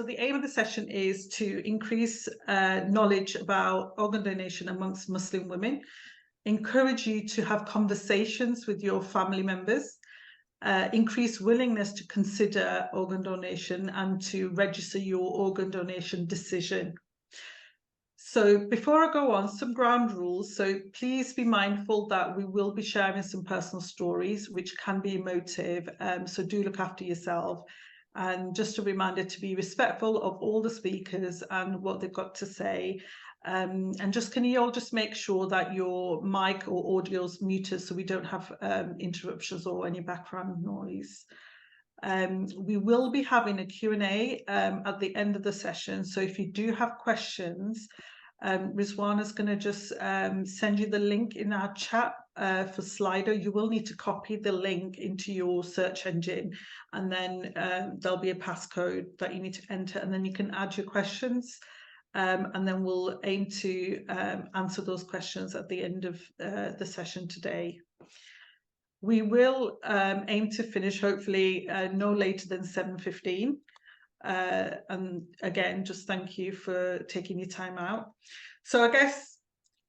so the aim of the session is to increase knowledge about organ donation amongst Muslim women, encourage you to have conversations with your family members, increase willingness to consider organ donation and to register your organ donation decision. So before I go on, some ground rules. So please be mindful that we will be sharing some personal stories which can be emotive. So do look after yourself. And just a reminder to be respectful of all the speakers and what they've got to say. And just can you all just make sure that your mic or audio is muted so we don't have interruptions or any background noise. We will be having a Q&A at the end of the session. So if you do have questions, Rizwan is going to just send you the link in our chat for Slido. You will need to copy the link into your search engine, and then there'll be a passcode that you need to enter, and then you can add your questions, and then we'll aim to answer those questions at the end of the session today. We will aim to finish hopefully no later than 7:15. And again, just thank you for taking your time out. So I guess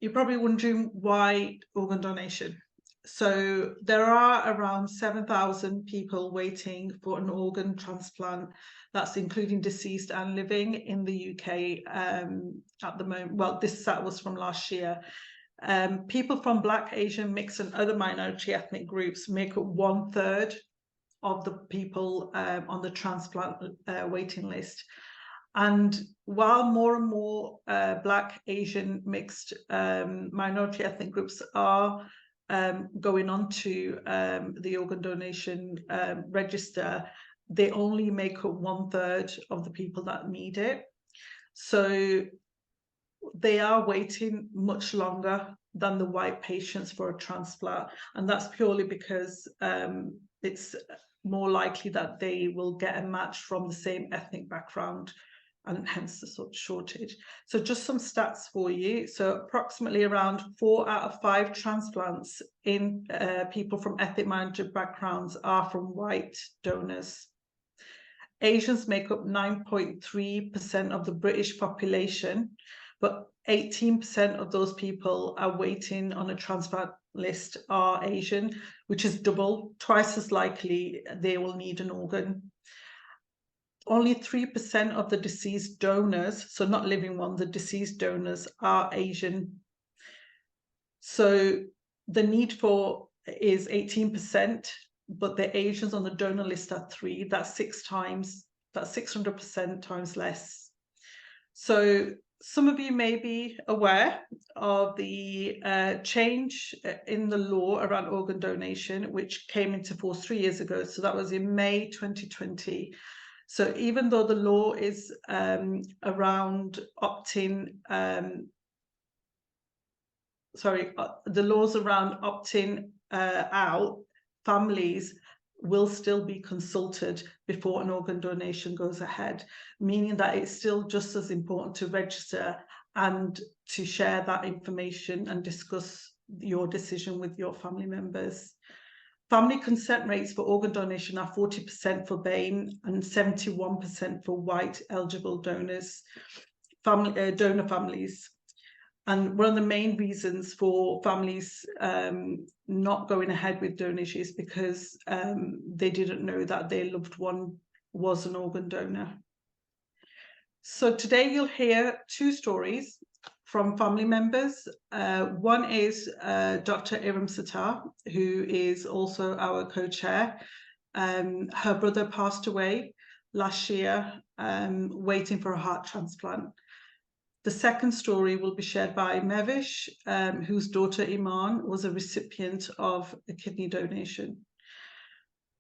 you're probably wondering why organ donation. So there are around 7,000 people waiting for an organ transplant. That's including deceased and living in the UK at the moment. Well, this stat was from last year. People from Black, Asian, mixed and other minority ethnic groups make up 1/3 of the people on the transplant waiting list. And while more and more Black, Asian, mixed minority ethnic groups are going on to the organ donation register, they only make up 1/3 of the people that need it. So they are waiting much longer than the white patients for a transplant. And that's purely because it's more likely that they will get a match from the same ethnic background, and hence the sort of shortage. So just some stats for you. So approximately around 4 out of 5 transplants in people from ethnic minority backgrounds are from white donors. Asians make up 9.3% of the British population, but 18% of those people are waiting on a transplant list are Asian, which is twice as likely they will need an organ. Only 3% of the deceased donors, so not living ones, the deceased donors are Asian. So the need for is 18%, but the Asians on the donor list are 3. That's 6 times, that's 600% times less. So some of you may be aware of the change in the law around organ donation, which came into force 3 years ago. So that was in May 2020. So even though the law is around opting, the laws around opting out, families will still be consulted before an organ donation goes ahead, meaning that it's still just as important to register and to share that information and discuss your decision with your family members. Family consent rates for organ donation are 40% for BAME and 71% for white eligible donors, donor families. And one of the main reasons for families not going ahead with donation is because they didn't know that their loved one was an organ donor. So today you'll hear 2 stories from family members. One is Dr. Iram Sattar, who is also our co-chair. Her brother passed away last year, waiting for a heart transplant. The second story will be shared by Mevish, whose daughter Iman was a recipient of a kidney donation.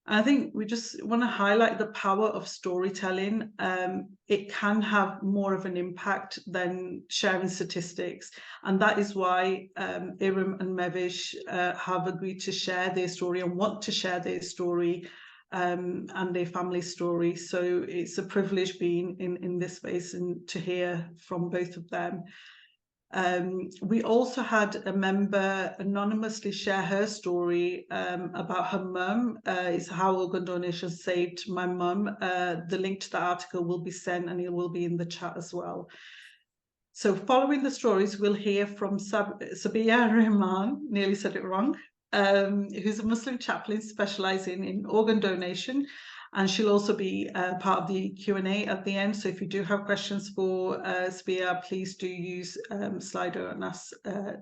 I think we just want to highlight the power of storytelling. It can have more of an impact than sharing statistics. And that is why Iram and Mevish have agreed to share their story and want to share their story and their family story. So it's a privilege being in this space and to hear from both of them. We also had a member anonymously share her story about her mum. It's how organ donation saved my mum. The link to that article will be sent and it will be in the chat as well. So following the stories, we'll hear from Sabia Rahman, nearly said it wrong, who's a Muslim chaplain specialising in organ donation. And she'll also be part of the Q&A at the end. So if you do have questions for Sabia, please do use Slido and ask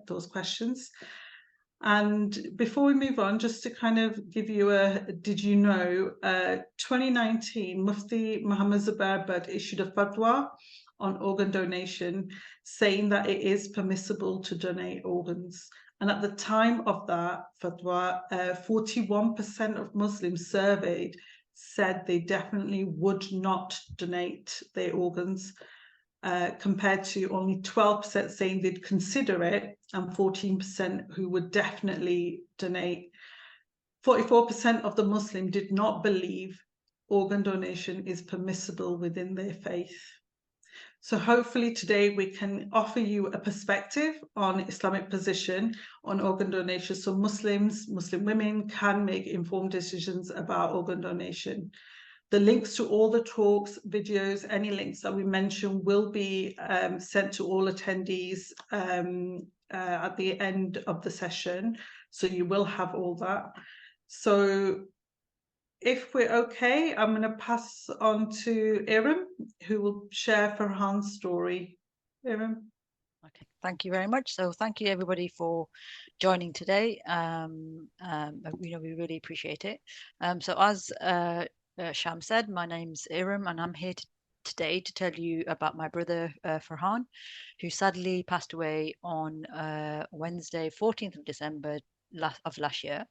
those questions. And before we move on, just to kind of give you a did you know, 2019, Mufti Muhammad Zubair Butt issued a fatwa on organ donation, saying that it is permissible to donate organs. And at the time of that fatwa, 41% of Muslims surveyed said they definitely would not donate their organs, compared to only 12% saying they'd consider it and 14% who would definitely donate. 44% of the Muslim did not believe organ donation is permissible within their faith. So hopefully today we can offer you a perspective on Islamic position on organ donation, so Muslims, Muslim women can make informed decisions about organ donation. The links to all the talks, videos, any links that we mentioned will be sent to all attendees at the end of the session. So you will have all that. So if we're okay, I'm going to pass on to Iram, who will share Farhan's story. Iram. Okay, thank you very much. So thank you everybody for joining today. We really appreciate it. So as Sham said, my name's Iram and I'm here today to tell you about my brother Farhan, who sadly passed away on Wednesday, 14th of December of last year,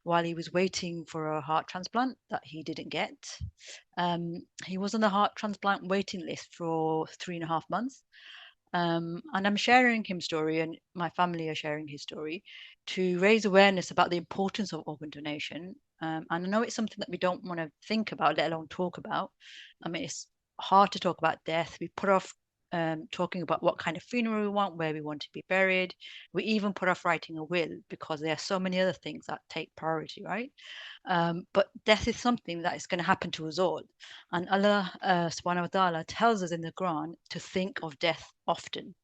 while he was waiting for a heart transplant that he didn't get. He was on the heart transplant waiting list for 3.5 months. And I'm sharing his story, and my family are sharing his story to raise awareness about the importance of organ donation. And I know it's something that we don't want to think about, let alone talk about. I mean, it's hard to talk about death. We put off talking about what kind of funeral we want, where we want to be buried. We even put off writing a will because there are so many other things that take priority, right? But death is something that is going to happen to us all. And Allah subhanahu wa ta'ala tells us in the Quran to think of death often.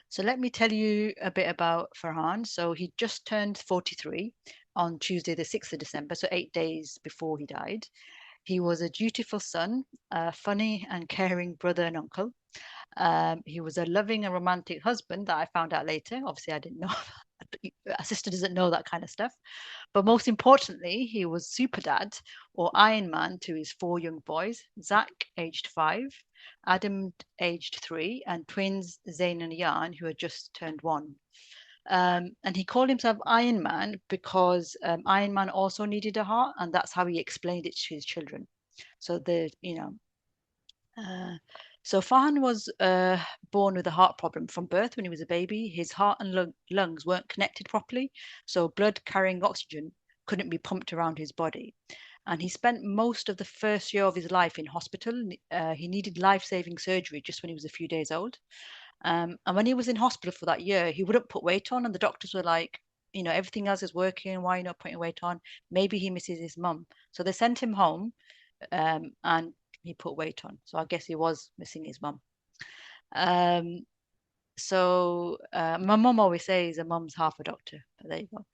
So let me tell you a bit about Farhan. So he just turned 43 on Tuesday, the 6th of December, so 8 days before he died. He was a dutiful son, a funny and caring brother and uncle. He was a loving and romantic husband that I found out later. Obviously, I didn't know. A sister doesn't know that kind of stuff. But most importantly, he was super dad or Iron Man to his 4 young boys, Zach, aged 5, Adam, aged 3, and twins Zayn and Yan, who had just turned 1. And he called himself Iron Man because Iron Man also needed a heart, and that's how he explained it to his children. So so Farhan was born with a heart problem from birth when he was a baby. His heart and lungs weren't connected properly, so blood carrying oxygen couldn't be pumped around his body. And he spent most of the first year of his life in hospital. He needed life-saving surgery just when he was a few days old. And when he was in hospital for that year, he wouldn't put weight on, and the doctors were like, everything else is working. Why are you not putting weight on? Maybe he misses his mum. So they sent him home, and he put weight on. So I guess he was missing his mum. So my mum always says a mum's half a doctor. But there you go.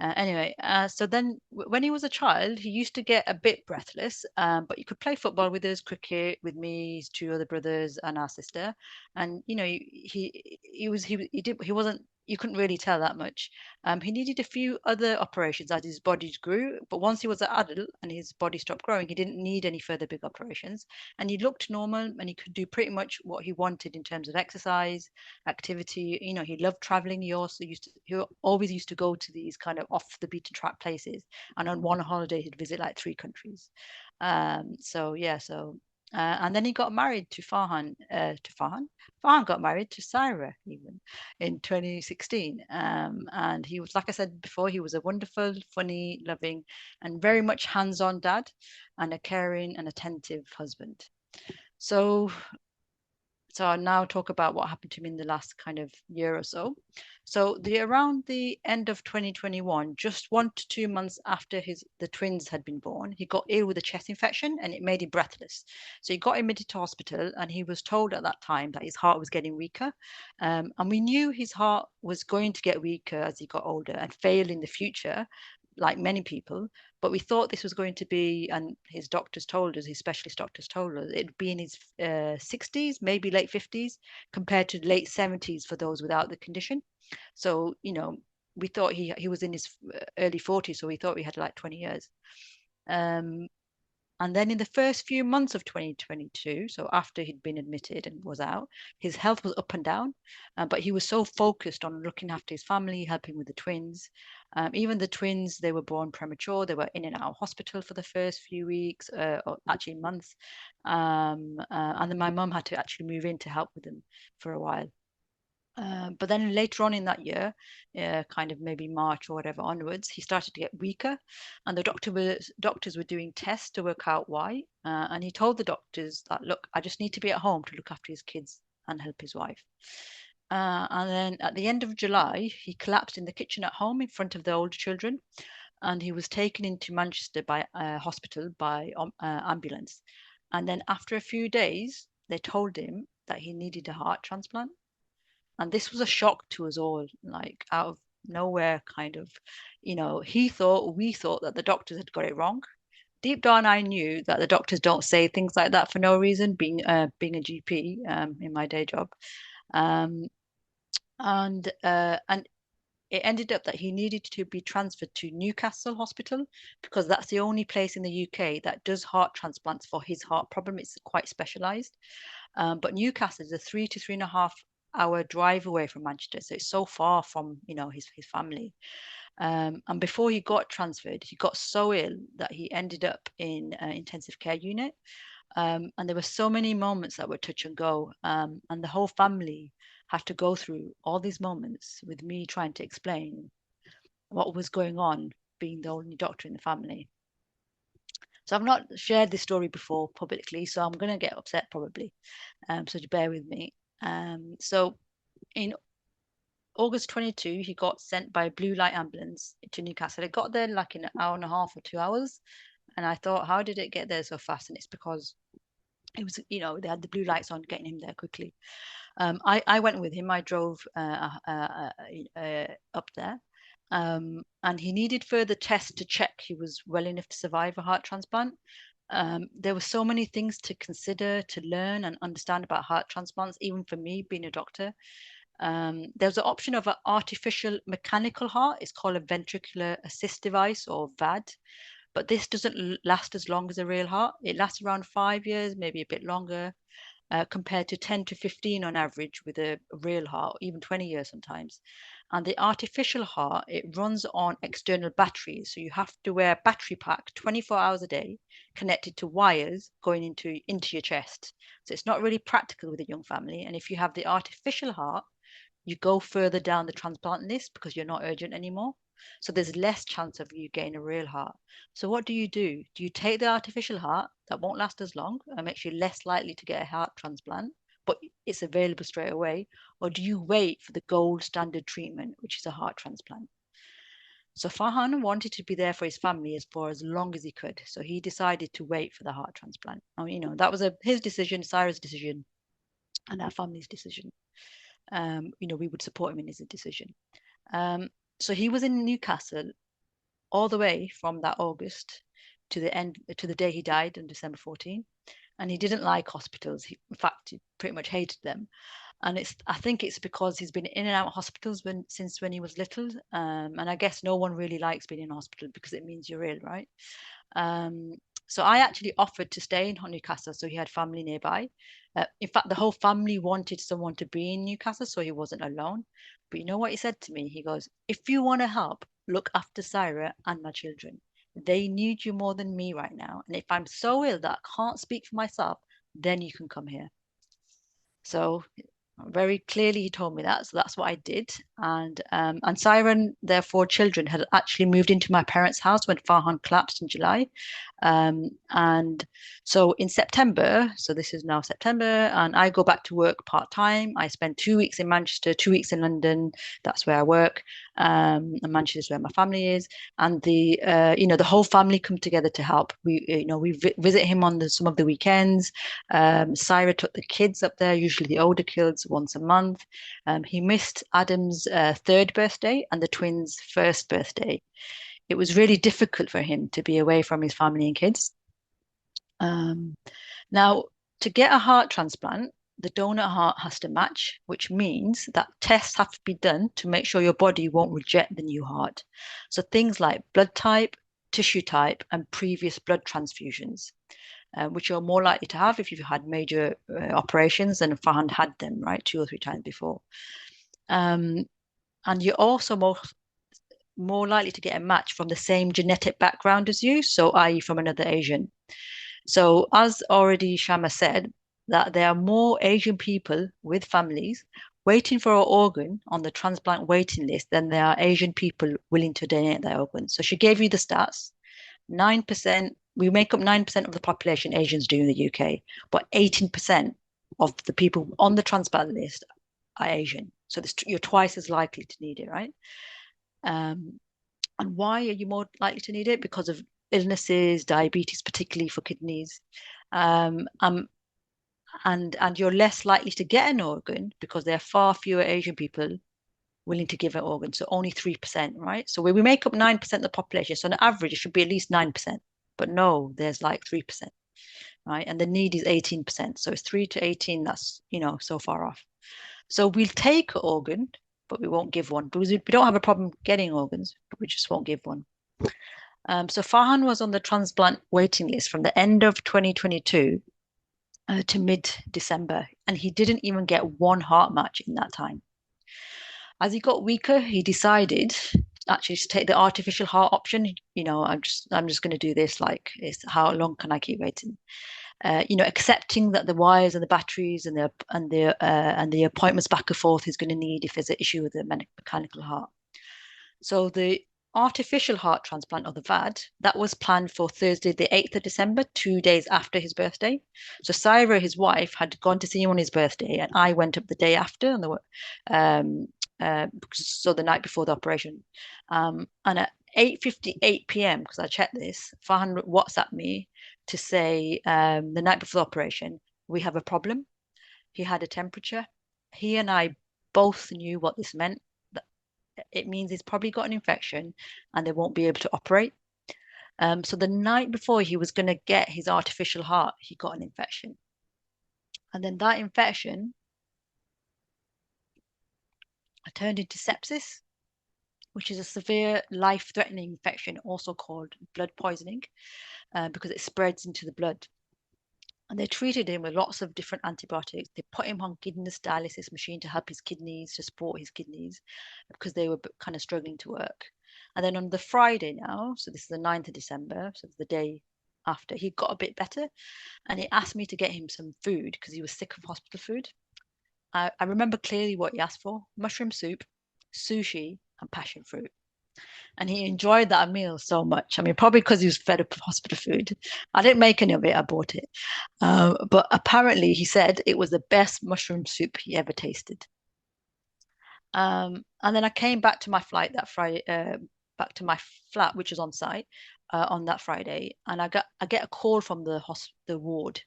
Anyway, so then when he was a child, he used to get a bit breathless, but you could play football with us, cricket with me, his 2 other brothers, and our sister. And he wasn't. You couldn't really tell that much. He needed a few other operations as his body grew, but once he was an adult and his body stopped growing, he didn't need any further big operations, and he looked normal, and he could do pretty much what he wanted in terms of exercise, activity. He loved traveling. He always used to go to these kind of off the beaten track places, and on one holiday he'd visit like 3 countries. And then he got married to Farhan. Farhan got married to Sarah even in 2016. And he was, like I said before, he was a wonderful, funny, loving, and very much hands-on dad, and a caring and attentive husband. So So I'll now talk about what happened to me in the last kind of year or so. So around the end of 2021, just 1 to 2 months after the twins had been born, he got ill with a chest infection and it made him breathless. So he got admitted to hospital and he was told at that time that his heart was getting weaker. And we knew his heart was going to get weaker as he got older and fail in the future, like many people. But we thought this was going to be, and his doctors told us, his specialist doctors told us, it'd be in his 60s, maybe late 50s, compared to late 70s for those without the condition. So, we thought he was in his early 40s, so we thought we had like 20 years. And then in the first few months of 2022, so after he'd been admitted and was out, his health was up and down. But he was so focused on looking after his family, helping with the twins. Even the twins, they were born premature. They were in and out of hospital for the first few weeks, or actually months. And then my mum had to actually move in to help with them for a while. But then later on in that year, kind of maybe March or whatever onwards, he started to get weaker, and the doctors were doing tests to work out why. And he told the doctors that, look, I just need to be at home to look after his kids and help his wife. And then at the end of July, he collapsed in the kitchen at home in front of the older children, and he was taken into Manchester by hospital by ambulance. And then after a few days, they told him that he needed a heart transplant. And this was a shock to us all, like out of nowhere, kind of, we thought that the doctors had got it wrong. Deep down, I knew that the doctors don't say things like that for no reason, being a GP in my day job. And it ended up that he needed to be transferred to Newcastle Hospital because that's the only place in the UK that does heart transplants for his heart problem. It's quite specialized. But Newcastle is a 3 to 3.5 hour drive away from Manchester, so it's so far from his family. And before he got transferred, he got so ill that he ended up in an intensive care unit. And there were so many moments that were touch and go, and the whole family had to go through all these moments with me trying to explain what was going on, being the only doctor in the family. So I've not shared this story before publicly, so I'm going to get upset probably. So to bear with me. So in August 22, he got sent by a blue light ambulance to Newcastle. It got there like in an hour and a half or 2 hours. And I thought, how did it get there so fast? And it's because it was, they had the blue lights on, getting him there quickly. I went with him. I drove up there. And he needed further tests to check he was well enough to survive a heart transplant. There were so many things to consider, to learn and understand about heart transplants, even for me being a doctor. There's an option of an artificial mechanical heart. It's called a ventricular assist device, or VAD. But this doesn't last as long as a real heart. It lasts around 5 years, maybe a bit longer, compared to 10 to 15 on average with a real heart, even 20 years sometimes. And the artificial heart, it runs on external batteries. So you have to wear a battery pack 24 hours a day, connected to wires going into your chest. So it's not really practical with a young family. And if you have the artificial heart, you go further down the transplant list because you're not urgent anymore. So there's less chance of you getting a real heart. So what do? Do you take the artificial heart that won't last as long and makes you less likely to get a heart transplant, but it's available straight away? Or do you wait for the gold standard treatment, which is a heart transplant? So Farhan wanted to be there for his family for as long as he could. So he decided to wait for the heart transplant. That was his decision, Sarah's decision, and our family's decision. We would support him in his decision. So he was in Newcastle all the way from that August to the day he died on December 14. And he didn't like hospitals. In fact, he pretty much hated them. And I think it's because he's been in and out of hospitals since when he was little. And I guess no one really likes being in a hospital because it means you're ill, right? So I actually offered to stay in Newcastle, so he had family nearby. In fact, the whole family wanted someone to be in Newcastle, so he wasn't alone. But you know what he said to me? He goes, if you want to help, look after Sarah and my children. They need you more than me right now. And if I'm so ill that I can't speak for myself, then you can come here. So very clearly he told me that, so that's what I did. And Sarah and their 4 children had actually moved into my parents' house when Farhan collapsed in July. And so in September, so this is now September, and I go back to work part-time. I spend 2 weeks in Manchester, 2 weeks in London. That's where I work. And Manchester is where my family is. And the whole family come together to help. We visit him on some of the weekends. Syra took the kids up there, usually the older kids, once a month. He missed Adam's third birthday and the twins' first birthday. It was really difficult for him to be away from his family and kids. Now, to get a heart transplant, the donor heart has to match, which means that tests have to be done to make sure your body won't reject the new heart. So things like blood type, tissue type, and previous blood transfusions, which you're more likely to have if you've had major operations, and Farhan had them, right, 2 or 3 times before. And you're also more likely to get a match from the same genetic background as you, so i.e. from another Asian. So as already Shama said, that there are more Asian people with families waiting for an organ on the transplant waiting list than there are Asian people willing to donate their organs. So she gave you the stats. 9%, we make up 9% of the population Asians do in the UK, but 18% of the people on the transplant list are Asian. So you're twice as likely to need it, right? And why are you more likely to need it? Because of illnesses, diabetes, particularly for kidneys. And you're less likely to get an organ because there are far fewer Asian people willing to give an organ. So only 3%, right? So we make up 9% of the population. So on average, it should be at least 9%. But no, there's like 3%, right? And the need is 18%. So it's 3 to 18, that's, so far off. So we'll take an organ, but we won't give one because we don't have a problem getting organs, but we just won't give one. So Farhan was on the transplant waiting list from the end of 2022 to mid-December, and he didn't even get one heart match in that time. As he got weaker, he decided actually to take the artificial heart option. I'm just going to do this. Like, how long can I keep waiting? Accepting that the wires and the batteries and the appointments back and forth he's going to need if there's an issue with the mechanical heart. So the artificial heart transplant, or the VAD, that was planned for Thursday, the 8th of December, 2 days after his birthday. So Syra, his wife, had gone to see him on his birthday, and I went up the day after, so the night before the operation. And at 8:58 p.m., because I checked this, Farhan WhatsApped me to say the night before the operation, we have a problem. He had a temperature. He and I both knew what this meant. It means he's probably got an infection and they won't be able to operate. So the night before he was going to get his artificial heart, he got an infection. And then that infection turned into sepsis, which is a severe life-threatening infection, also called blood poisoning, because it spreads into the blood. And they treated him with lots of different antibiotics. They put him on kidney dialysis machine to help his kidneys, to support his kidneys, because they were kind of struggling to work. And then on the Friday now, so this is the 9th of December, so the day after, he got a bit better. And he asked me to get him some food because he was sick of hospital food. I remember clearly what he asked for: mushroom soup, sushi, and passion fruit. And he enjoyed that meal so much. I mean, probably because he was fed up of hospital food. I didn't make any of it, I bought it. But apparently he said it was the best mushroom soup he ever tasted. And then I came back to my flight that Friday, back to my flat, which was on site on that Friday. And I get a call from the ward.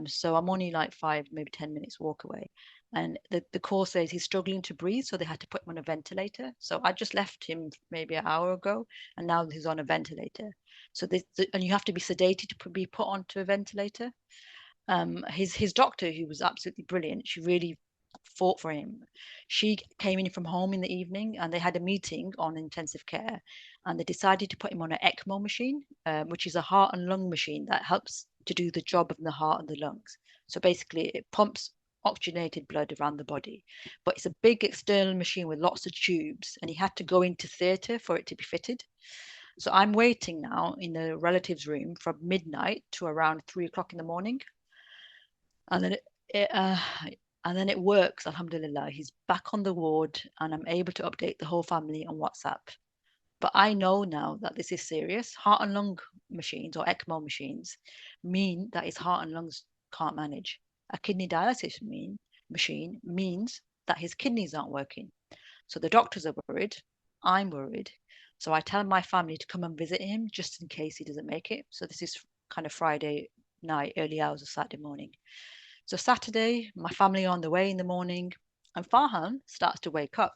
So I'm only like 5, maybe 10 minutes walk away. And the call says he's struggling to breathe, so they had to put him on a ventilator. So I just left him maybe an hour ago, and now he's on a ventilator. So and you have to be sedated to be put onto a ventilator. His doctor, who was absolutely brilliant, she really fought for him. She came in from home in the evening, and they had a meeting on intensive care, and they decided to put him on an ECMO machine, which is a heart and lung machine that helps to do the job of the heart and the lungs. So basically, it pumps oxygenated blood around the body, but it's a big external machine with lots of tubes, and he had to go into theatre for it to be fitted. So I'm waiting now in the relatives' room from midnight to around 3 o'clock in the morning, and then it works. Alhamdulillah, he's back on the ward, and I'm able to update the whole family on WhatsApp. But I know now that this is serious. Heart and lung machines or ECMO machines mean that his heart and lungs can't manage. A kidney dialysis machine means that his kidneys aren't working. So the doctors are worried. I'm worried. So I tell my family to come and visit him just in case he doesn't make it. So this is kind of Friday night, early hours of Saturday morning. So Saturday, my family are on the way in the morning, and Farhan starts to wake up.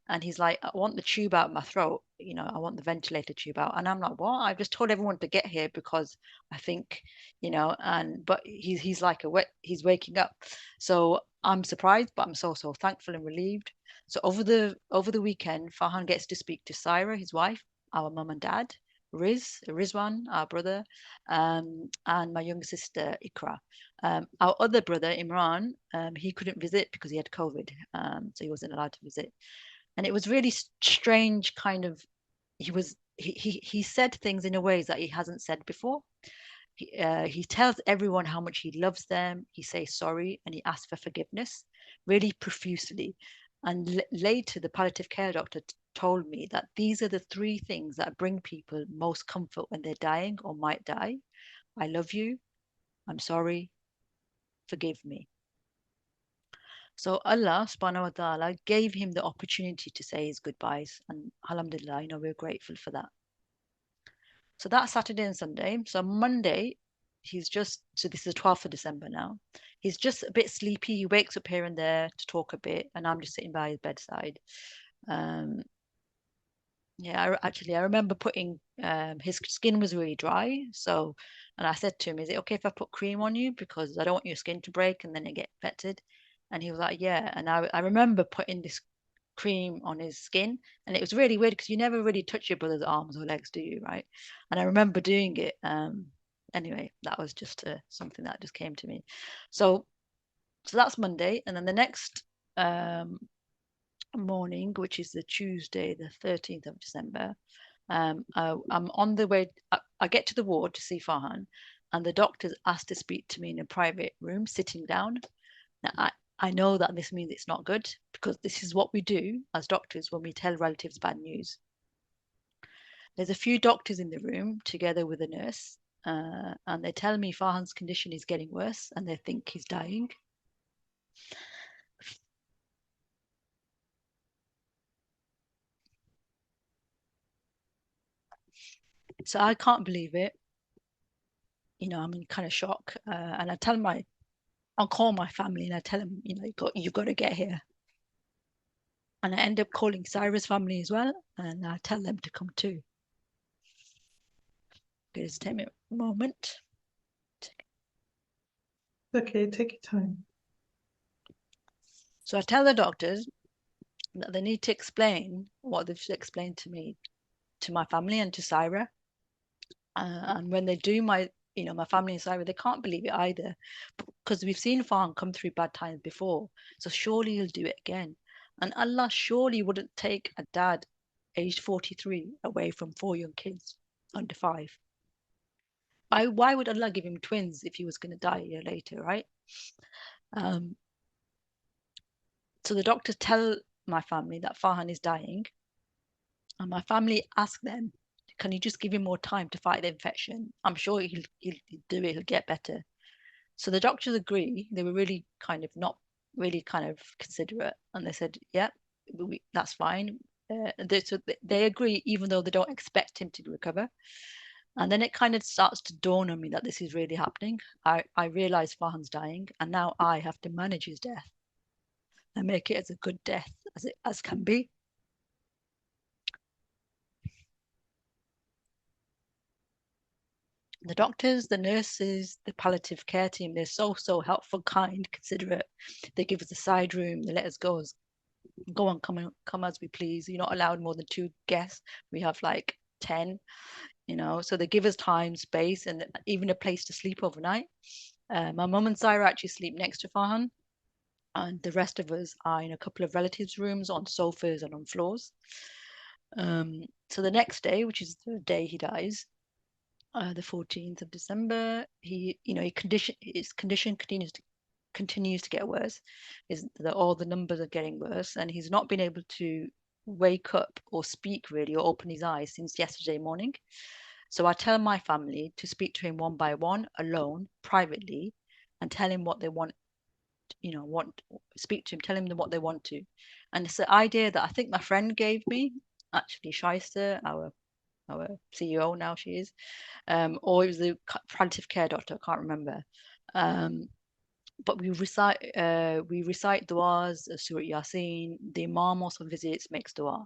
And he's like, I want the tube out of my throat. You know, I want the ventilator tube out. And I'm like, what? I've just told everyone to get here because I think, but he's like he's waking up. So I'm surprised, but I'm so thankful and relieved. So over the weekend, Farhan gets to speak to Syra, his wife, our mum and dad, Rizwan, our brother, and my younger sister Ikra. Our other brother Imran, he couldn't visit because he had COVID, so he wasn't allowed to visit. And it was really strange. Kind of, he said things in a ways that he hasn't said before. He tells everyone how much he loves them. He says sorry and he asks for forgiveness really profusely. And later, the palliative care doctor told me that these are the three things that bring people most comfort when they're dying or might die. I love you. I'm sorry. Forgive me. So Allah subhanahu wa ta'ala gave him the opportunity to say his goodbyes. And alhamdulillah, we're grateful for that. So that's Saturday and Sunday. So Monday, so this is the 12th of December now. He's just a bit sleepy. He wakes up here and there to talk a bit, and I'm just sitting by his bedside. I remember putting, his skin was really dry. And I said to him, is it okay if I put cream on you? Because I don't want your skin to break and then it get infected. And he was like, yeah. And I remember putting this cream on his skin, and it was really weird because you never really touch your brother's arms or legs, do you? Right? And I remember doing it. Anyway, that was just something that just came to me. So that's Monday, and then the next morning, which is the Tuesday, the 13th of December, I'm on the way. I get to the ward to see Farhan, and the doctor's asked to speak to me in a private room, sitting down. Now, I know that this means it's not good, because this is what we do as doctors when we tell relatives bad news. There's a few doctors in the room together with a nurse, and they tell me Farhan's condition is getting worse and they think he's dying. So I can't believe it. I'm in kind of shock, and I'll call my family and I tell them, you've got to get here. And I end up calling Syra's family as well, and I tell them to come too. Just take me a moment. Okay, take your time. So I tell the doctors that they need to explain what they've explained to me, to my family and to Syra. And when they do, my family and Syra, they can't believe it either, because we've seen Farhan come through bad times before. So surely he'll do it again. And Allah surely wouldn't take a dad aged 43 away from 4 young kids under 5. Why would Allah give him twins if he was going to die a year later, right? So the doctors tell my family that Farhan is dying, and my family ask them, can you just give him more time to fight the infection? I'm sure he'll do it, he'll get better. So the doctors agree. They were really kind of not really kind of considerate, and they said, yeah, that's fine. They agree, even though they don't expect him to recover. And then it kind of starts to dawn on me that this is really happening. I realize Farhan's dying, and now I have to manage his death and make it as a good death as can be. The doctors, the nurses, the palliative care team, they're so helpful, kind, considerate. They give us a side room, they let us go on, come as we please. You're not allowed more than 2 guests. We have like 10, so they give us time, space, and even a place to sleep overnight. My mum and Syra actually sleep next to Farhan, and the rest of us are in a couple of relatives' rooms on sofas and on floors. So the next day, which is the day he dies, the 14th of December, his condition continues to get worse. All the numbers are getting worse, and he's not been able to wake up or speak really or open his eyes since yesterday morning. So I tell my family to speak to him one by one, alone, privately, and tell him what they want, speak to him, tell him what they want to. And it's the idea that I think my friend gave me, actually, Shyster, our CEO now she is, or it was the palliative care doctor, I can't remember. But we recite du'as, Surah Yasin. The Imam also visits, makes dua.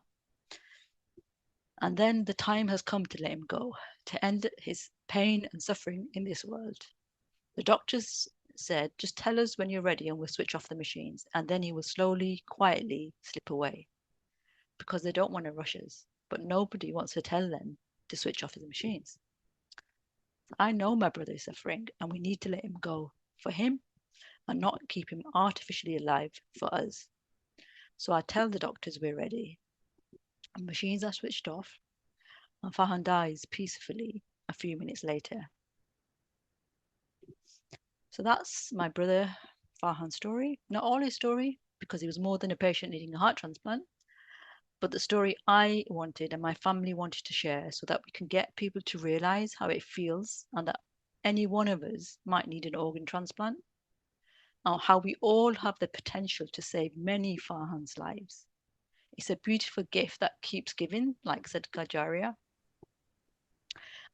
And then the time has come to let him go, to end his pain and suffering in this world. The doctors said, just tell us when you're ready and we'll switch off the machines. And then he will slowly, quietly slip away because they don't want to rush us. But nobody wants to tell them to switch off his machines. I know my brother is suffering and we need to let him go for him and not keep him artificially alive for us. So I tell the doctors we're ready. And machines are switched off and Farhan dies peacefully a few minutes later. So that's my brother Farhan's story. Not all his story, because he was more than a patient needing a heart transplant, but the story I wanted and my family wanted to share so that we can get people to realize how it feels and that any one of us might need an organ transplant, and how we all have the potential to save many Farhan's lives. It's a beautiful gift that keeps giving, like Sadaqah Jariyah.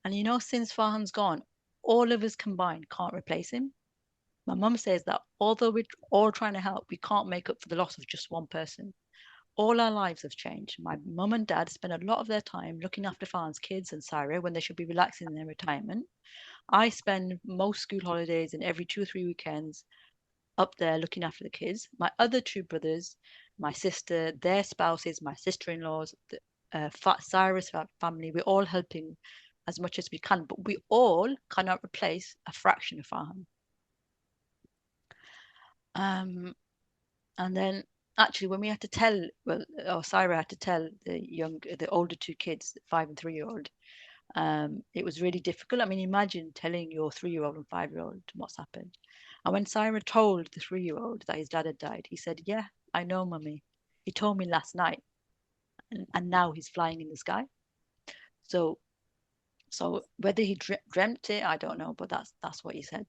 And since Farhan's gone, all of us combined can't replace him. My mum says that although we're all trying to help, we can't make up for the loss of just one person. All our lives have changed. My mum and dad spend a lot of their time looking after Farhan's kids and Syra when they should be relaxing in their retirement. I spend most school holidays and every 2 or 3 weekends up there looking after the kids. My other 2 brothers, my sister, their spouses, my sister-in-laws, Syra's family, we're all helping as much as we can, but we all cannot replace a fraction of Farhan. And then actually when we had to tell, Syra had to tell the older 2 kids, 5 and 3-year-old, it was really difficult. I mean, imagine telling your 3-year-old and 5-year-old what's happened. And when Syra told the 3-year-old that his dad had died, he said, yeah, I know, mummy. He told me last night and now he's flying in the sky. So whether he dreamt it, I don't know, but that's what he said.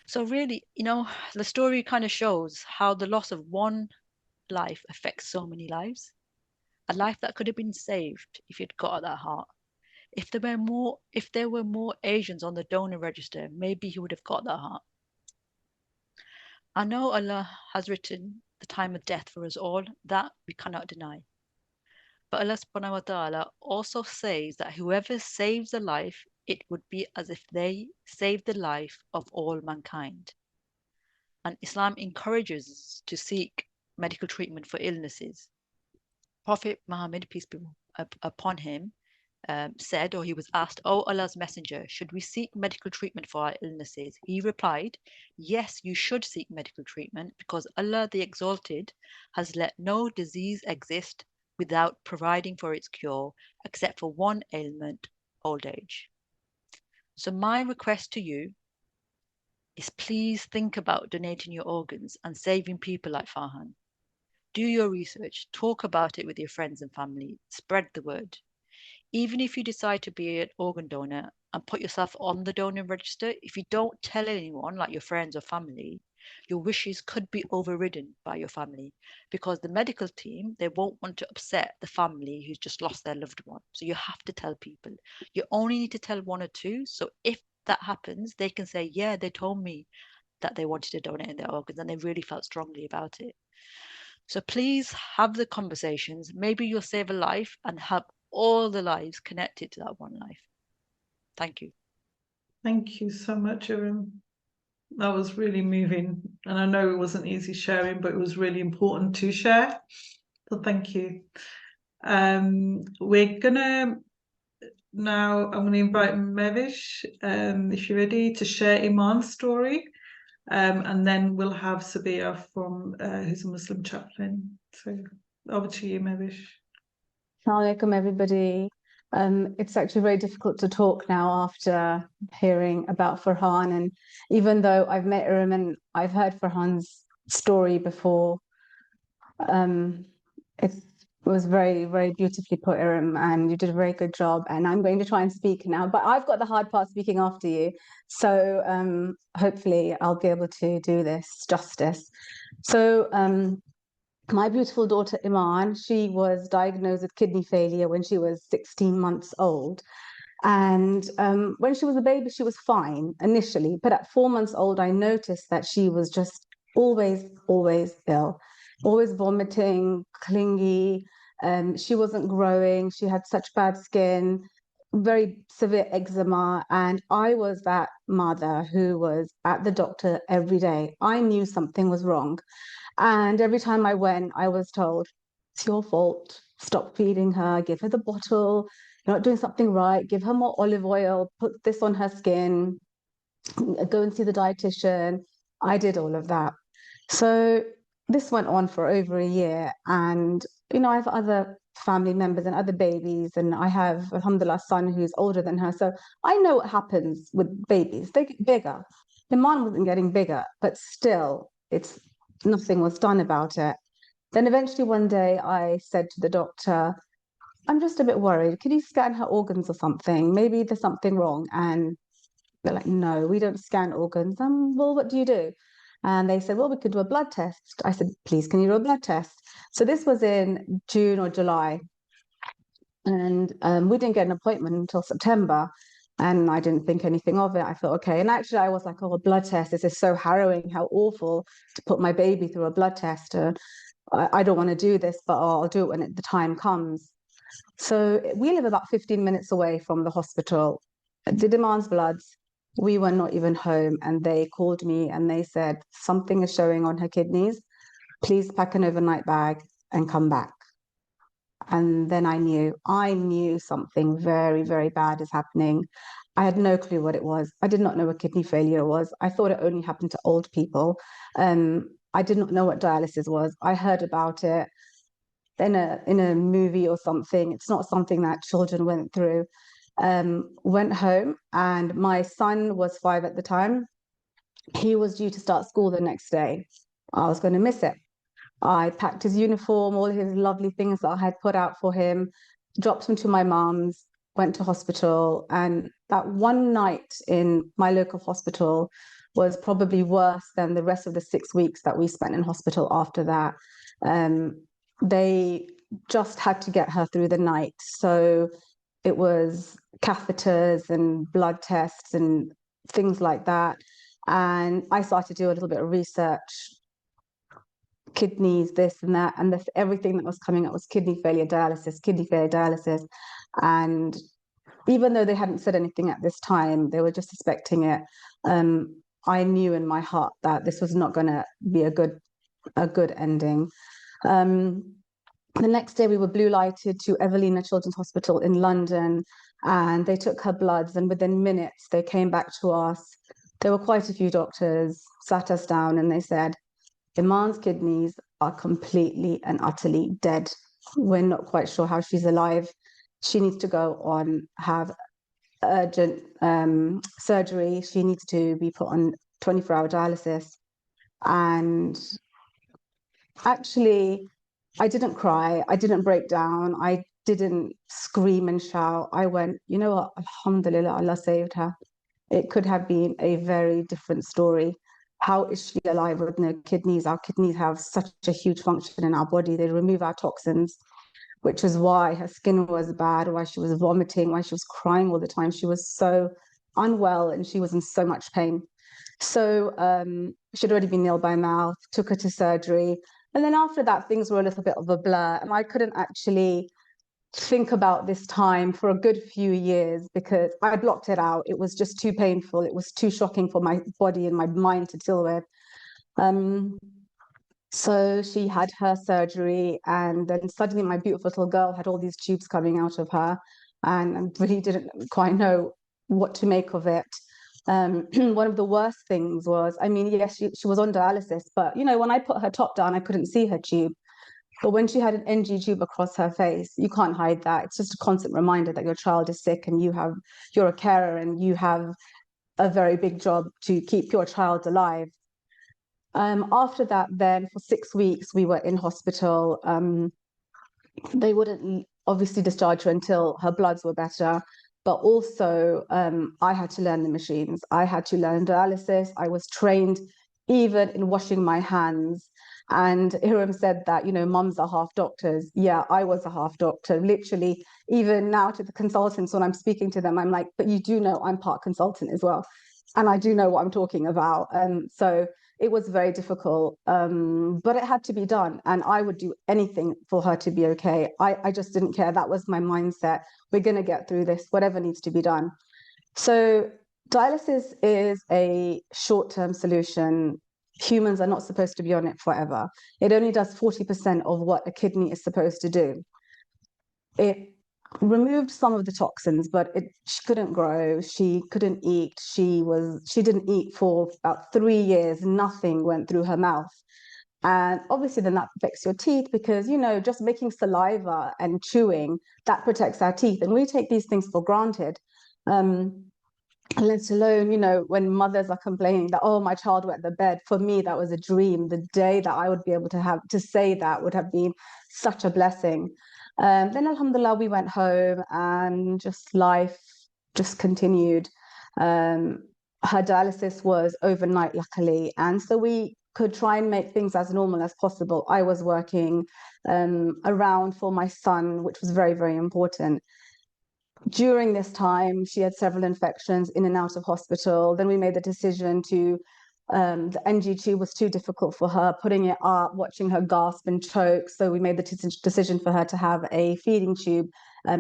So really, the story kind of shows how the loss of one life affects so many lives. A life that could have been saved if you'd got at that heart. If there were more Asians on the donor register, maybe he would have got that heart. I know Allah has written the time of death for us all, that we cannot deny. But Allah subhanahu wa ta'ala also says that whoever saves a life, it would be as if they saved the life of all mankind. And Islam encourages us to seek medical treatment for illnesses. Prophet Muhammad, peace be upon him, said, or he was asked, "Oh Allah's Messenger, should we seek medical treatment for our illnesses?" He replied, "Yes, you should seek medical treatment because Allah the Exalted has let no disease exist without providing for its cure, except for one ailment, old age." So my request to you is please think about donating your organs and saving people like Farhan. Do your research, talk about it with your friends and family, spread the word. Even if you decide to be an organ donor and put yourself on the donor register, if you don't tell anyone, like your friends or family, your wishes could be overridden by your family because the medical team, they won't want to upset the family who's just lost their loved one. So you have to tell people. You only need to tell 1 or 2. So if that happens, they can say, yeah, they told me that they wanted to donate their organs and they really felt strongly about it. So please have the conversations. Maybe you'll save a life and help all the lives connected to that one life. Thank you. Thank you so much, Iram. That was really moving. And I know it wasn't easy sharing, but it was really important to share. So thank you. We're gonna now, I'm going to invite Mevish, if you're ready, to share Iman's story. And then we'll have Sabia from who's a Muslim chaplain. So over to you, Mevish. Assalamu alaikum, everybody. It's actually very difficult to talk now after hearing about Farhan. And even though I've met him and I've heard Farhan's story before, it's It was very, very beautifully put, Iram, and you did a very good job. And I'm going to try and speak now, but I've got the hard part speaking after you. So hopefully I'll be able to do this justice. So my beautiful daughter Iman, she was diagnosed with kidney failure when she was 16 months old. And when she was a baby, she was fine initially. But at 4 months old, I noticed that she was just always, always ill, always vomiting, clingy. She wasn't growing. She had such bad skin, very severe eczema. And I was that mother who was at the doctor every day. I knew something was wrong. And every time I went, I was told, it's your fault. Stop feeding her, give her the bottle. You're not doing something right. Give her more olive oil, put this on her skin, go and see the dietitian. I did all of that. So this went on for over a year. And, I have other family members and other babies, and I have, alhamdulillah, a son who's older than her. So I know what happens with babies. They get bigger. Iman wasn't getting bigger, but still, nothing was done about it. Then eventually one day I said to the doctor, I'm just a bit worried. Can you scan her organs or something? Maybe there's something wrong. And they're like, no, we don't scan organs. Well, what do you do? And they said, well, we could do a blood test. I said, please, can you do a blood test? So this was in June or July. And we didn't get an appointment until September. And I didn't think anything of it. I thought, okay. And actually, I was like, oh, a blood test. This is so harrowing. How awful to put my baby through a blood test. I don't want to do this, but I'll do it when the time comes. So we live about 15 minutes away from the hospital. I did Iman's bloods. We were not even home. And they called me and they said, something is showing on her kidneys. Please pack an overnight bag and come back. And then I knew something very, very bad is happening. I had no clue what it was. I did not know what kidney failure was. I thought it only happened to old people. I did not know what dialysis was. I heard about it in a movie or something. It's not something that children went through. Went home, and my son was 5 at the time. He was due to start school the next day. I was going to miss it. I packed his uniform, all his lovely things that I had put out for him, dropped him to my mom's, went to hospital. And that one night in my local hospital was probably worse than the rest of the 6 weeks that we spent in hospital after that. They just had to get her through the night. So it was catheters and blood tests and things like that. And I started to do a little bit of research, kidneys, this and that, and everything that was coming up was kidney failure dialysis. And even though they hadn't said anything at this time, they were just suspecting it. I knew in my heart that this was not going to be a good ending. The next day we were blue lighted to Evelina Children's Hospital in London, and they took her bloods, and within minutes they came back to us. There were quite a few doctors, sat us down, and they said, Iman's kidneys are completely and utterly dead. We're not quite sure how she's alive. She needs to go on, have urgent surgery. She needs to be put on 24-hour dialysis. And actually, I didn't cry. I didn't break down. I didn't scream and shout. I went, you know what? Alhamdulillah, Allah saved her. It could have been a very different story. How is she alive with no kidneys? Our kidneys have such a huge function in our body. They remove our toxins, which is why her skin was bad, why she was vomiting, why she was crying all the time. She was so unwell and she was in so much pain. So she'd already been ill by mouth, took her to surgery. And then after that, things were a little bit of a blur. And I couldn't actually think about this time for a good few years because I blocked it out. It was just too painful. It was too shocking for my body and my mind to deal with. So she had her surgery, and then suddenly my beautiful little girl had all these tubes coming out of her, and I really didn't quite know what to make of it. One of the worst things was, I mean, yes, she was on dialysis, but when I put her top down, I couldn't see her tube. But when she had an NG tube across her face, you can't hide that. It's just a constant reminder that your child is sick and you're a carer and you have a very big job to keep your child alive. After that, then for 6 weeks, we were in hospital. they wouldn't obviously discharge her until her bloods were better. But also, I had to learn the machines. I had to learn dialysis. I was trained even in washing my hands. And Hiram said that, you know, mums are half doctors. Yeah, I was a half doctor. Literally, even now to the consultants, when I'm speaking to them, I'm like, but you do know I'm part consultant as well. And I do know what I'm talking about. So it was very difficult, but it had to be done. And I would do anything for her to be okay. I just didn't care. That was my mindset. We're going to get through this, whatever needs to be done. So dialysis is a short-term solution. Humans are not supposed to be on it forever. It only does 40% of what a kidney is supposed to do. It removed some of the toxins, but she couldn't grow, she couldn't eat, she didn't eat for about 3 years, nothing went through her mouth. And obviously then that affects your teeth, because, you know, just making saliva and chewing, that protects our teeth, and we take these things for granted. Let alone, you know, when mothers are complaining that, oh, my child wet the bed. For me, that was a dream. The day that I would be able to have to say that would have been such a blessing. Then alhamdulillah, we went home and just life just continued. Her dialysis was overnight, luckily, and so we could try and make things as normal as possible. I was working around for my son, which was very, very important. During this time, she had several infections in and out of hospital. Then we made the decision to, the NG tube was too difficult for her, putting it up, watching her gasp and choke. So we made the decision for her to have a feeding tube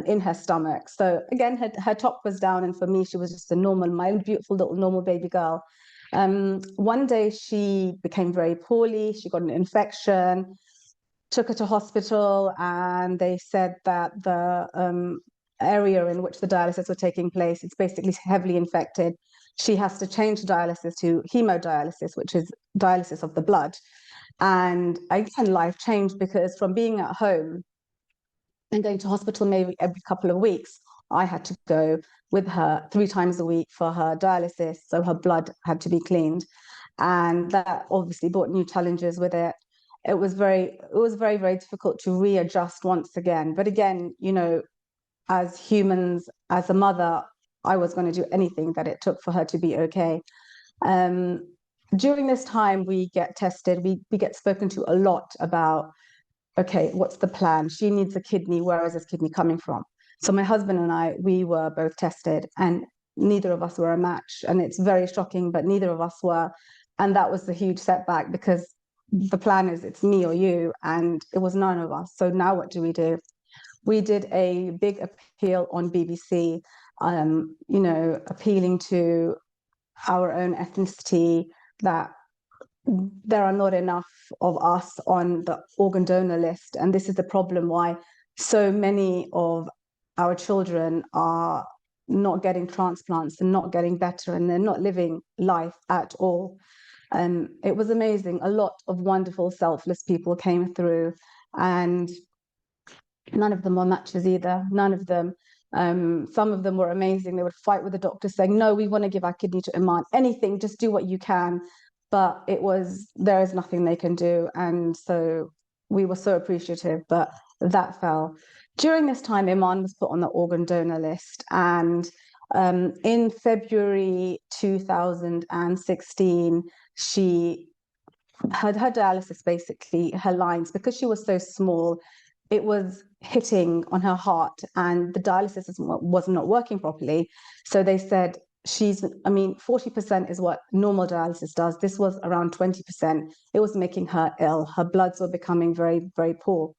in her stomach. So again, her top was down, and for me, she was just a normal, my beautiful little normal baby girl. One day she became very poorly. She got an infection, took her to hospital, and they said that the area in which the dialysis were taking place, it's basically heavily infected. She has to change dialysis to hemodialysis, which is dialysis of the blood. And again, life changed, because from being at home and going to hospital maybe every couple of weeks, I had to go with her 3 times a week for her dialysis. So her blood had to be cleaned. And that obviously brought new challenges with it. It was very, very difficult to readjust once again. But again, you know, as humans, as a mother, I was going to do anything that it took for her to be okay. During this time, we get tested. We get spoken to a lot about, okay, what's the plan? She needs a kidney. Where is this kidney coming from? So my husband and I, we were both tested, and neither of us were a match. And it's very shocking, but neither of us were. And that was a huge setback, because the plan is it's me or you, and it was none of us. So now what do? We did a big appeal on BBC, you know, appealing to our own ethnicity, that there are not enough of us on the organ donor list. And this is the problem why so many of our children are not getting transplants and not getting better, and they're not living life at all. It was amazing. A lot of wonderful, selfless people came through, and none of them were matches either. None of them. Some of them were amazing. They would fight with the doctor saying, no, we want to give our kidney to Iman. Anything, just do what you can. But there is nothing they can do. And so we were so appreciative, but that fell. During this time, Iman was put on the organ donor list. And in February 2016, her dialysis, basically, her lines, because she was so small, it was hitting on her heart, and the dialysis was not working properly. So they said 40% is what normal dialysis does. This was around 20%. It was making her ill. Her bloods were becoming very, very poor.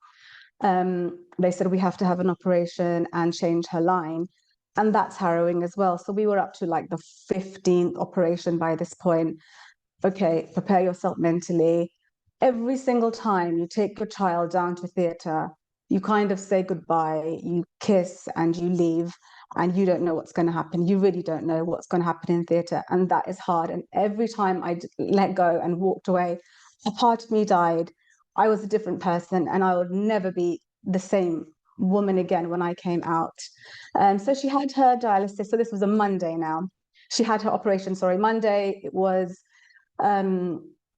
They said we have to have an operation and change her line. And that's harrowing as well. So we were up to like the 15th operation by this point. Okay, prepare yourself mentally. Every single time you take your child down to theatre, you kind of say goodbye, you kiss and you leave, and you don't know what's going to happen. You really don't know what's going to happen in theatre, and that is hard. And every time I let go and walked away, a part of me died. I was a different person, and I would never be the same woman again when I came out. So she had her dialysis. So this was a Monday now. She had her operation, Monday.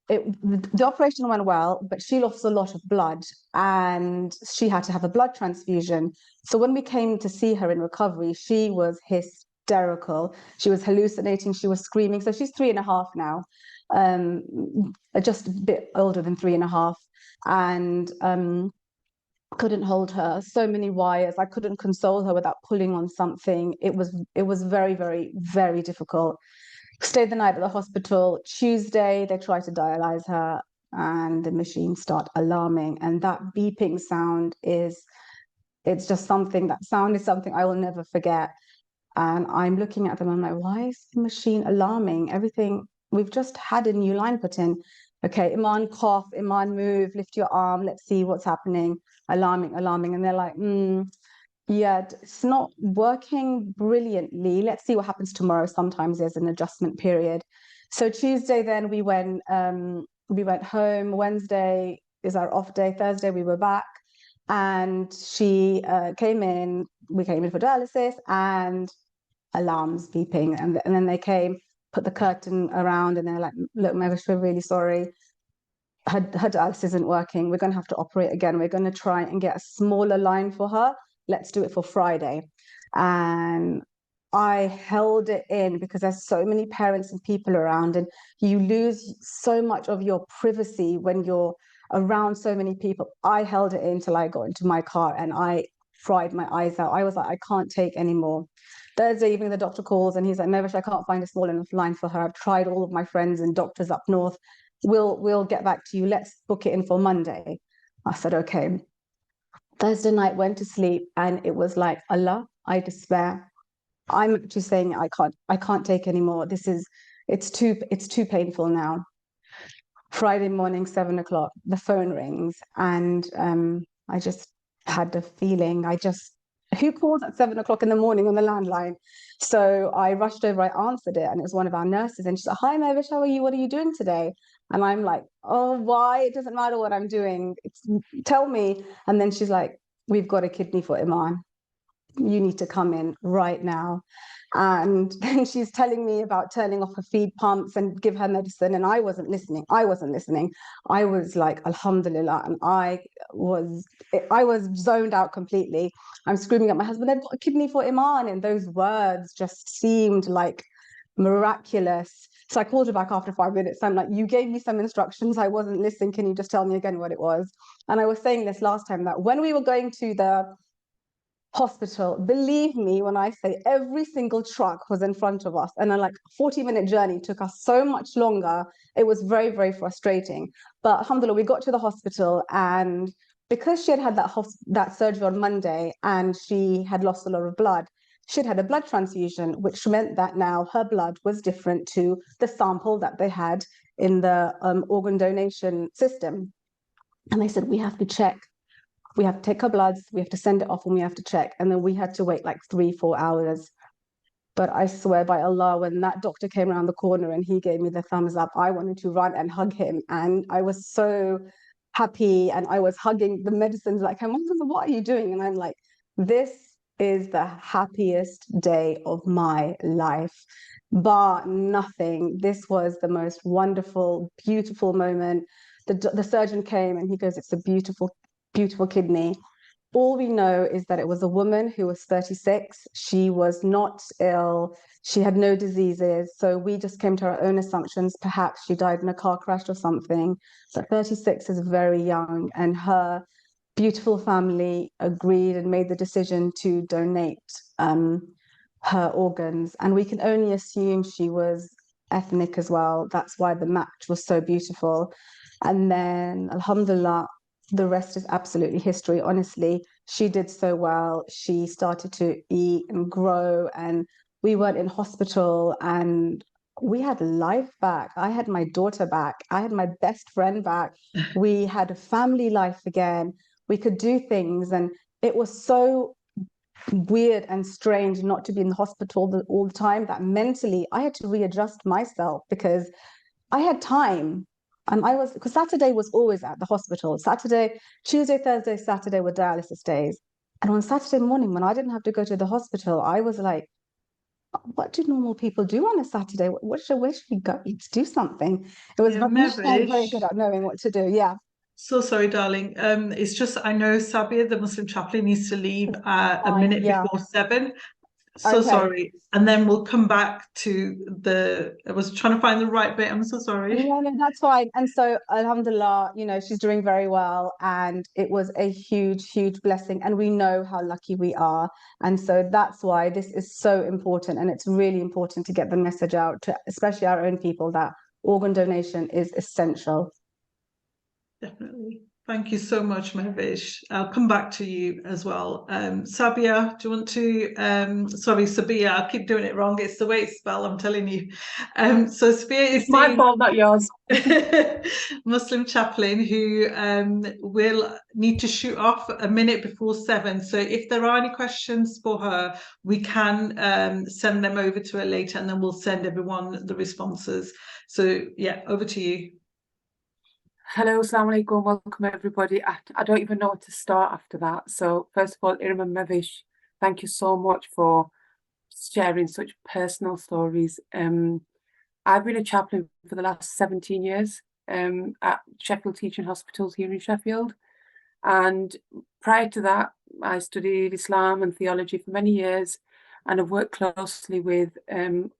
It the operation went well, but she lost a lot of blood and she had to have a blood transfusion. So when we came to see her in recovery, she was hysterical. She was hallucinating, she was screaming. So she's 3.5 now, just a bit older than 3.5. And couldn't hold her. So many wires. I couldn't console her without pulling on something. It was very, very, very difficult. Stayed the night at the hospital. Tuesday, they tried to dialyze her and the machine start alarming. And that beeping sound it's just something, that sound is something I will never forget. And I'm looking at them, I'm like, why is the machine alarming? Everything, we've just had a new line put in. Okay, Iman, cough, Iman, move, lift your arm, let's see what's happening. Alarming, alarming. And they're like, yeah, it's not working brilliantly. Let's see what happens tomorrow. Sometimes there's an adjustment period. So Tuesday, then we went home. Wednesday is our off day. Thursday we were back, and she came in. We came in for dialysis, and alarms beeping, and then they came, put the curtain around, and they're like, "Look, Mevish, we're really sorry. Her dialysis isn't working. We're going to have to operate again. We're going to try and get a smaller line for her. Let's do it for Friday." And I held it in because there's so many parents and people around, and you lose so much of your privacy when you're around so many people. I held it in till I got into my car and I cried my eyes out. I was like, I can't take anymore. Thursday evening, the doctor calls and he's like, Mevish, I can't find a small enough line for her. I've tried all of my friends and doctors up north. We'll get back to you. Let's book it in for Monday. I said, okay. Thursday night, went to sleep, and it was like, Allah, I despair. I'm actually saying I can't take anymore. It's too painful now. Friday morning, 7 o'clock, the phone rings, and I just had the feeling, who calls at 7 o'clock in the morning on the landline? So I rushed over, I answered it, and it was one of our nurses, and she's like, hi, Mevish, how are you? What are you doing today? And I'm like, oh, why? It doesn't matter what I'm doing. Tell me. And then she's like, we've got a kidney for Iman. You need to come in right now. And then she's telling me about turning off her feed pumps and give her medicine. And I wasn't listening. I was like, Alhamdulillah. And I was zoned out completely. I'm screaming at my husband, they've got a kidney for Iman. And those words just seemed like miraculous. So I called her back after 5 minutes. I'm like, you gave me some instructions. I wasn't listening. Can you just tell me again what it was? And I was saying this last time, that when we were going to the hospital, believe me when I say every single truck was in front of us, and a 40-minute journey took us so much longer. It was very, very frustrating. But alhamdulillah, we got to the hospital, and because she had that surgery on Monday and she had lost a lot of blood, she'd had a blood transfusion, which meant that now her blood was different to the sample that they had in the organ donation system. And they said, we have to check. We have to take her bloods, we have to send it off, and we have to check. And then we had to wait like 3-4 hours. But I swear by Allah, when that doctor came around the corner and he gave me the thumbs up, I wanted to run and hug him. And I was so happy, and I was hugging the medicines like, what are you doing? And I'm like, this is the happiest day of my life, bar nothing. This was the most wonderful, beautiful moment. The surgeon came and he goes, it's a beautiful, beautiful kidney. All we know is that it was a woman who was 36. She was not ill. She had no diseases. So we just came to our own assumptions. Perhaps she died in a car crash or something. But 36 is very young, and her beautiful family agreed and made the decision to donate her organs. And we can only assume she was ethnic as well. That's why the match was so beautiful. And then, alhamdulillah, the rest is absolutely history. Honestly, she did so well. She started to eat and grow, and we weren't in hospital, and we had life back. I had my daughter back. I had my best friend back. We had a family life again. We could do things, and it was so weird and strange not to be in the hospital all the time, that mentally I had to readjust myself because I had time. And because Saturday was always at the hospital. Saturday, Tuesday, Thursday, Saturday were dialysis days. And on Saturday morning, when I didn't have to go to the hospital, I was like, what do normal people do on a Saturday? Where should we go to do something? It was Yeah, very good at knowing what to do. Yeah. So sorry, darling. It's just I know Sabia, the Muslim chaplain, needs to leave a Fine. minute Yeah. before 7. So Okay. sorry. And then we'll come back to I was trying to find the right bit. I'm so sorry. No, that's fine. And so, Alhamdulillah, she's doing very well, and it was a huge, huge blessing. And we know how lucky we are. And so that's why this is so important. And it's really important to get the message out to, especially our own people, that organ donation is essential. Definitely. Thank you so much, Mehvish. I'll come back to you as well. Sabia, do you want to, sorry, Sabia, I keep doing it wrong. It's the way it's spelled, I'm telling you. So Sabia is My fault, not yours. Muslim chaplain who will need to shoot off a minute before 7. So if there are any questions for her, we can send them over to her later, and then we'll send everyone the responses. So yeah, over to you. Hello, assalamu alaikum, welcome everybody. I don't even know where to start after that. So first of all, Iram and Mehvish, thank you so much for sharing such personal stories. I've been a chaplain for the last 17 years at Sheffield Teaching Hospitals here in Sheffield. And prior to that, I studied Islam and theology for many years, and I've worked closely with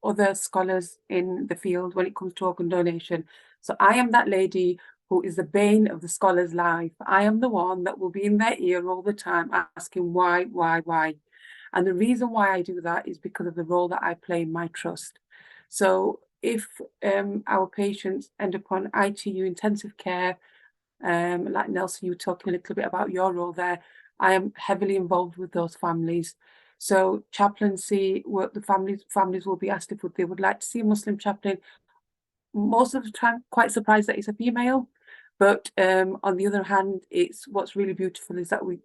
other scholars in the field when it comes to organ donation. So I am that lady who is the bane of the scholar's life. I am the one that will be in their ear all the time asking why. And the reason why I do that is because of the role that I play in my trust. So if our patients end up on ITU intensive care, like Nelson, you were talking a little bit about your role there, I am heavily involved with those families. So chaplaincy work, the families will be asked if they would like to see a Muslim chaplain. Most of the time, quite surprised that it's a female. But on the other hand, it's what's really beautiful is that we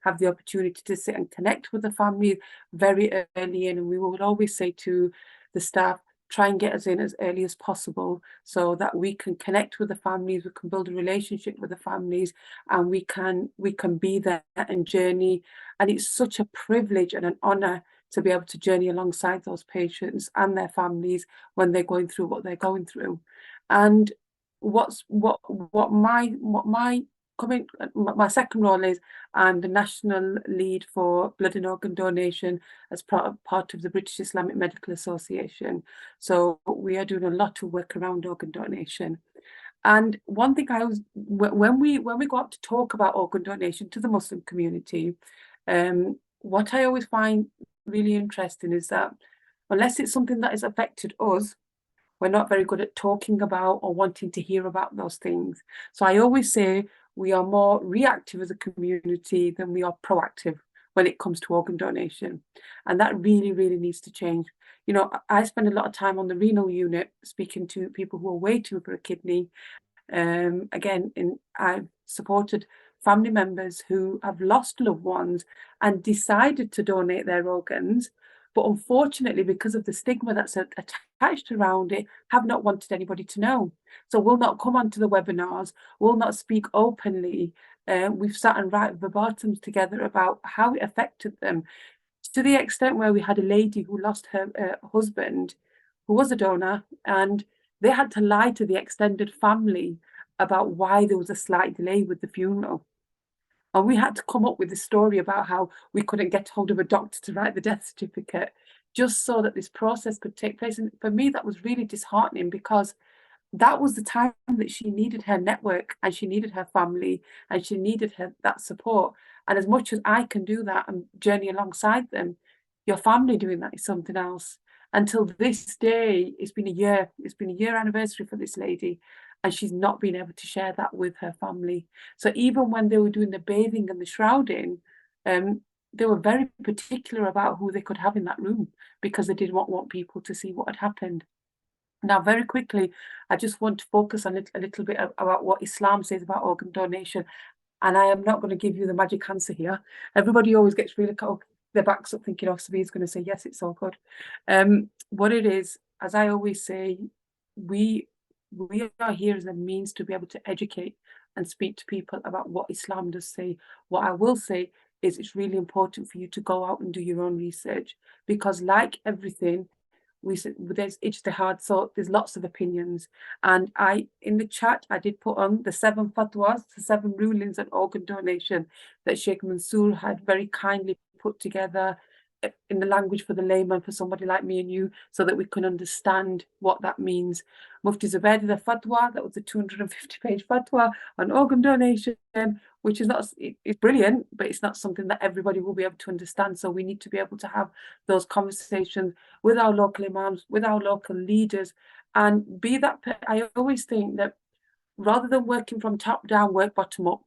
have the opportunity to sit and connect with the family very early in, and we would always say to the staff, try and get us in as early as possible so that we can connect with the families, we can build a relationship with the families, and we can be there and journey. And it's such a privilege and an honor to be able to journey alongside those patients and their families when they're going through what they're going through. And my second role is, I'm the national lead for blood and organ donation as part of the British Islamic Medical Association. So we are doing a lot of work around organ donation. And one thing when we go out to talk about organ donation to the Muslim community, what I always find really interesting is that unless it's something that has affected us, we're not very good at talking about or wanting to hear about those things. So I always say we are more reactive as a community than we are proactive when it comes to organ donation. And that really, really needs to change. I spend a lot of time on the renal unit speaking to people who are waiting for a kidney. I've supported family members who have lost loved ones and decided to donate their organs, but unfortunately, because of the stigma that's attached around it, have not wanted anybody to know. So will not come onto the webinars, will not speak openly. We've sat and write verbatims together about how it affected them, to the extent where we had a lady who lost her husband, who was a donor, and they had to lie to the extended family about why there was a slight delay with the funeral. And we had to come up with a story about how we couldn't get hold of a doctor to write the death certificate, just so that this process could take place. And for me, that was really disheartening, because that was the time that she needed her network, and she needed her family, and she needed that support. And as much as I can do that and journey alongside them, your family doing that is something else. Until this day, it's been a year anniversary for this lady, and she's not been able to share that with her family. So even when they were doing the bathing and the shrouding, they were very particular about who they could have in that room, because they did not want people to see what had happened. Now, very quickly, I just want to focus on a little bit about what Islam says about organ donation. And I am not going to give you the magic answer here. Everybody always gets really their backs up thinking, oh, Sabia's going to say, yes, it's all good. What it is, as I always say, we are here as a means to be able to educate and speak to people about what Islam does say. What I will say is it's really important for you to go out and do your own research, because like everything, there's ijtihad, so there's lots of opinions. And in the chat, I did put on the 7 fatwas, the 7 rulings on organ donation that Sheikh Mansour had very kindly put together in the language for the layman, for somebody like me and you, so that we can understand what that means. Mufti Zubair did a fatwa, that was a 250-page fatwa on organ donation, which is not, it's brilliant, but it's not something that everybody will be able to understand. So we need to be able to have those conversations with our local imams, with our local leaders, and be that. I always think that rather than working from top down, work bottom up.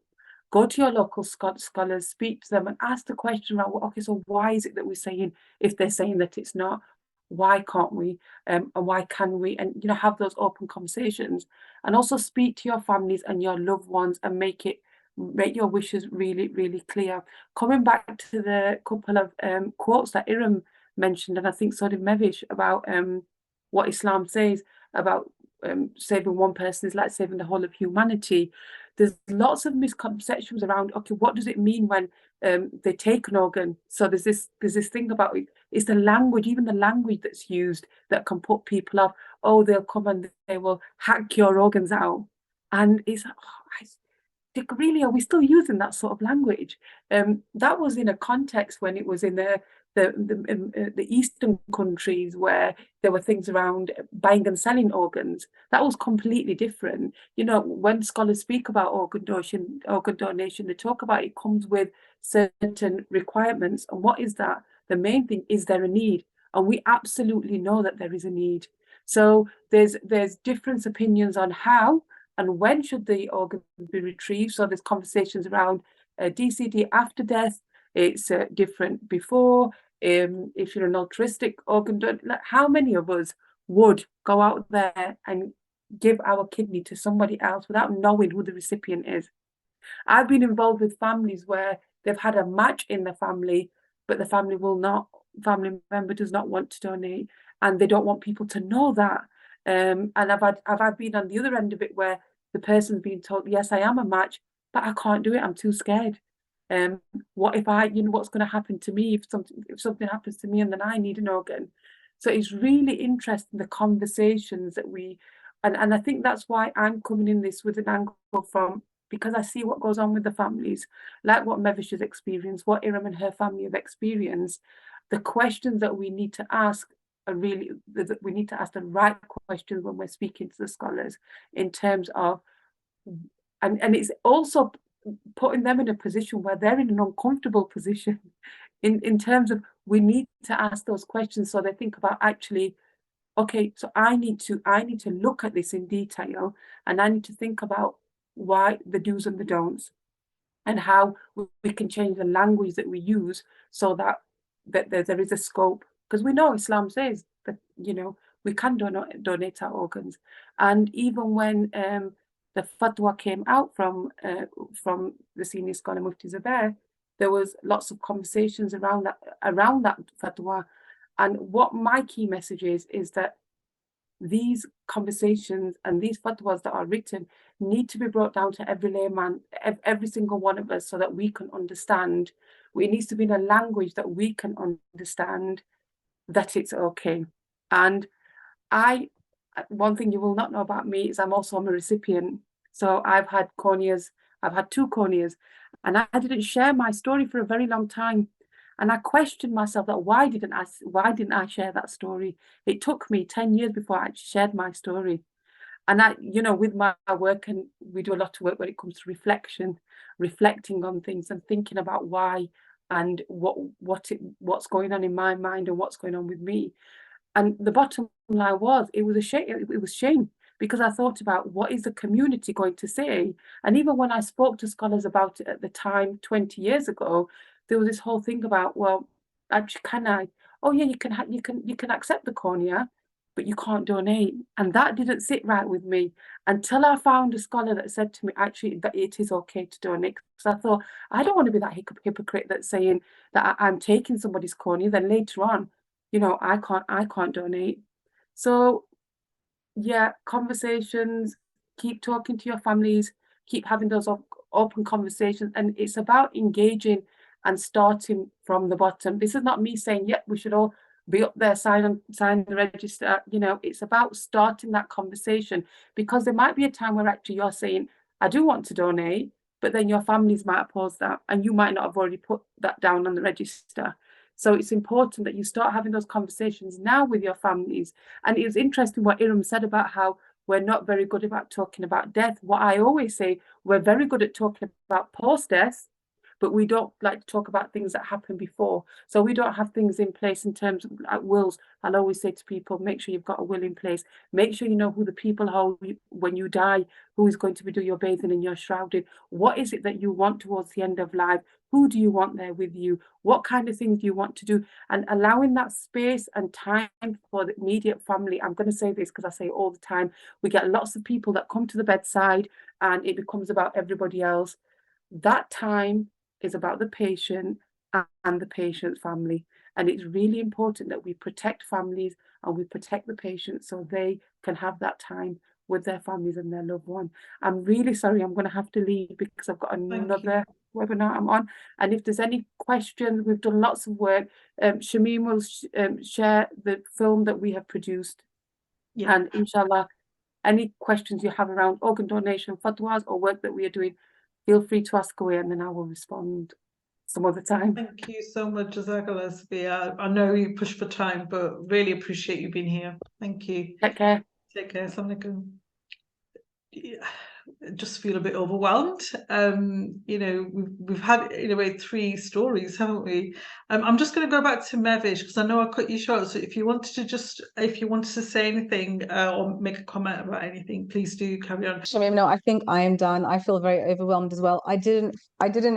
Go to your local scholars, speak to them, and ask the question around, well, okay, so why is it that we're saying, if they're saying that it's not, why can't we, and why can we? And have those open conversations, and also speak to your families and your loved ones, and make your wishes really, really clear. Coming back to the couple of quotes that Iram mentioned, and I think so did Mevish, about what Islam says about saving one person is like saving the whole of humanity. There's lots of misconceptions around, okay, what does it mean when they take an organ? So there's this thing about it. It's the language, even the language that's used, that can put people off. Oh, they'll come and they will hack your organs out. And it's really, are we still using that sort of language? That was in a context when it was in the Eastern countries, where there were things around buying and selling organs. That was completely different. When scholars speak about organ donation, they talk about it comes with certain requirements. And what is that? The main thing is there a need? And we absolutely know that there is a need. So there's different opinions on how and when should the organ be retrieved. So there's conversations around DCD after death. It's different before. If you're an altruistic organ donor, how many of us would go out there and give our kidney to somebody else without knowing who the recipient is? I've been involved with families where they've had a match in the family, but the family member does not want to donate, and they don't want people to know that. And I've been on the other end of it, where the person's being told, yes, I am a match, but I can't do it, I'm too scared. What if what's going to happen to me if something happens to me and then I need an organ? So it's really interesting, the conversations that and I think that's why I'm coming in this with an angle from, because I see what goes on with the families, like what Mevish has experienced, what Iram and her family have experienced. The questions that we need to ask we need to ask the right questions when we're speaking to the scholars, in terms of, and it's also putting them in a position where they're in an uncomfortable position in terms of, we need to ask those questions, so they think about, actually, okay, so I need to look at this in detail, and I need to think about why, the do's and the don'ts, and how we can change the language that we use, so that there is a scope. Because we know Islam says that we can donate our organs. And even when the fatwa came out from the senior scholar Mufti Zubair, there was lots of conversations around that fatwa. And what my key message is that these conversations and these fatwas that are written need to be brought down to every layman, every single one of us, so that we can understand. It needs to be in a language that we can understand, that it's okay. And one thing you will not know about me is I'm a recipient. So I've had 2 corneas, and I didn't share my story for a very long time. And I questioned myself, that why didn't I share that story? It took me 10 years before I actually shared my story. And with my work, and we do a lot of work when it comes to reflecting on things and thinking about why, and what's going on in my mind and what's going on with me. And the bottom line was, it was shame, because I thought about, what is the community going to say? And even when I spoke to scholars about it at the time, 20 years ago, there was this whole thing about, well, actually, can I? Oh yeah, you can accept the cornea, but you can't donate. And that didn't sit right with me until I found a scholar that said to me, actually, that it is okay to donate. So I thought, I don't want to be that hypocrite that's saying that I'm taking somebody's cornea, then later on, I can't donate. So yeah, conversations, keep talking to your families, keep having those open conversations, and it's about engaging and starting from the bottom. This is not me saying, yeah, we should all be up there, sign the register. You know, it's about starting that conversation, because there might be a time where actually you're saying, I do want to donate, but then your families might oppose that, and you might not have already put that down on the register. So it's important that you start having those conversations now with your families. And it was interesting what Iram said about how we're not very good about talking about death. What I always say, we're very good at talking about post-death, but we don't like to talk about things that happened before. So we don't have things in place in terms of like wills. I'll always say to people, make sure you've got a will in place. Make sure you know who the people are when you die, who is going to be doing your bathing and your shrouding. What is it that you want towards the end of life? Who do you want there with you? What kind of things do you want to do? And allowing that space and time for the immediate family. I'm going to say this because I say it all the time. We get lots of people that come to the bedside and it becomes about everybody else. That time is about the patient and the patient's family. And it's really important that we protect families and we protect the patients so they can have that time with their families and their loved one. I'm really sorry, I'm going to have to leave because I've got another webinar I'm on. And if there's any questions, we've done lots of work. Shamim will share the film that we have produced. Yeah. And inshallah, any questions you have around organ donation, fatwas, or work that we are doing, feel free to ask away and then I will respond some other time. Thank you so much, Jazakallah, Sabia. I know you push for time, but really appreciate you being here. Thank you. Take care. Take care. Assalamualaikum. Yeah, just feel a bit overwhelmed. You know, we've had in a way 3 stories, haven't we? I'm just going to go back to Mevish because I know I cut you short. So if you wanted to say anything or make a comment about anything, please do carry on. Shamim, no, I think I am done. I feel very overwhelmed as well. I didn't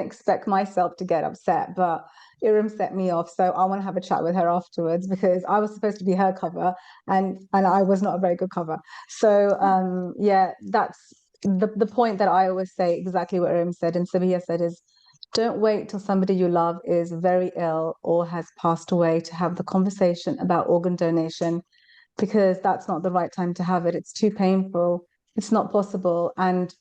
expect myself to get upset, but Iram set me off, so I want to have a chat with her afterwards because I was supposed to be her cover, and I was not a very good cover. So yeah, that's the point that I always say, exactly what Iram said and Sabia said, is don't wait till somebody you love is very ill or has passed away to have the conversation about organ donation, because that's not the right time to have it. It's too painful. It's not possible. And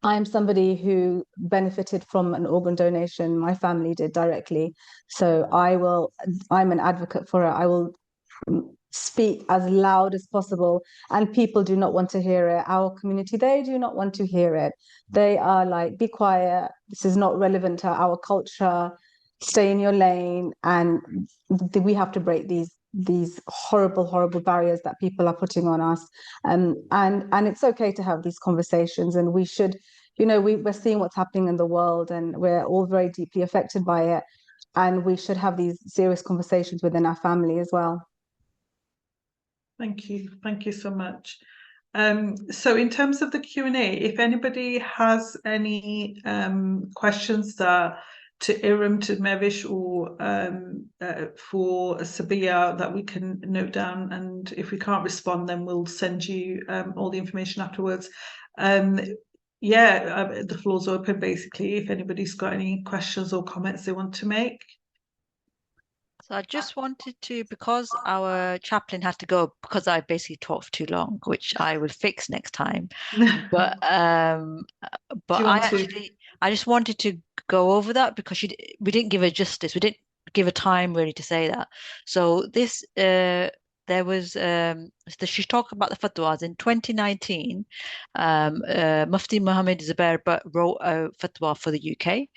I'm somebody who benefited from an organ donation. My family did directly. So I'm an advocate for it. I will speak as loud as possible. And people do not want to hear it. Our community, they do not want to hear it. They are like, be quiet. This is not relevant to our culture. Stay in your lane. And we have to break these horrible barriers that people are putting on us, and it's okay to have these conversations, and we should, you know, we're seeing what's happening in the world and we're all very deeply affected by it, and we should have these serious conversations within our family as well. Thank you so much. So in terms of the Q&A, if anybody has any questions to Iram, to Mevish, or for Sabia that we can note down, and if we can't respond, then we'll send you all the information afterwards. Yeah, the floor's open basically if anybody's got any questions or comments they want to make. So I just wanted to, because our chaplain had to go because I basically talked too long, which I will fix next time. But I just wanted to go over that because we didn't give her justice. We didn't give her time really to say that. So this there was she talked about the fatwas in 2019. Mufti Mohammed Zubair wrote a fatwa for the UK.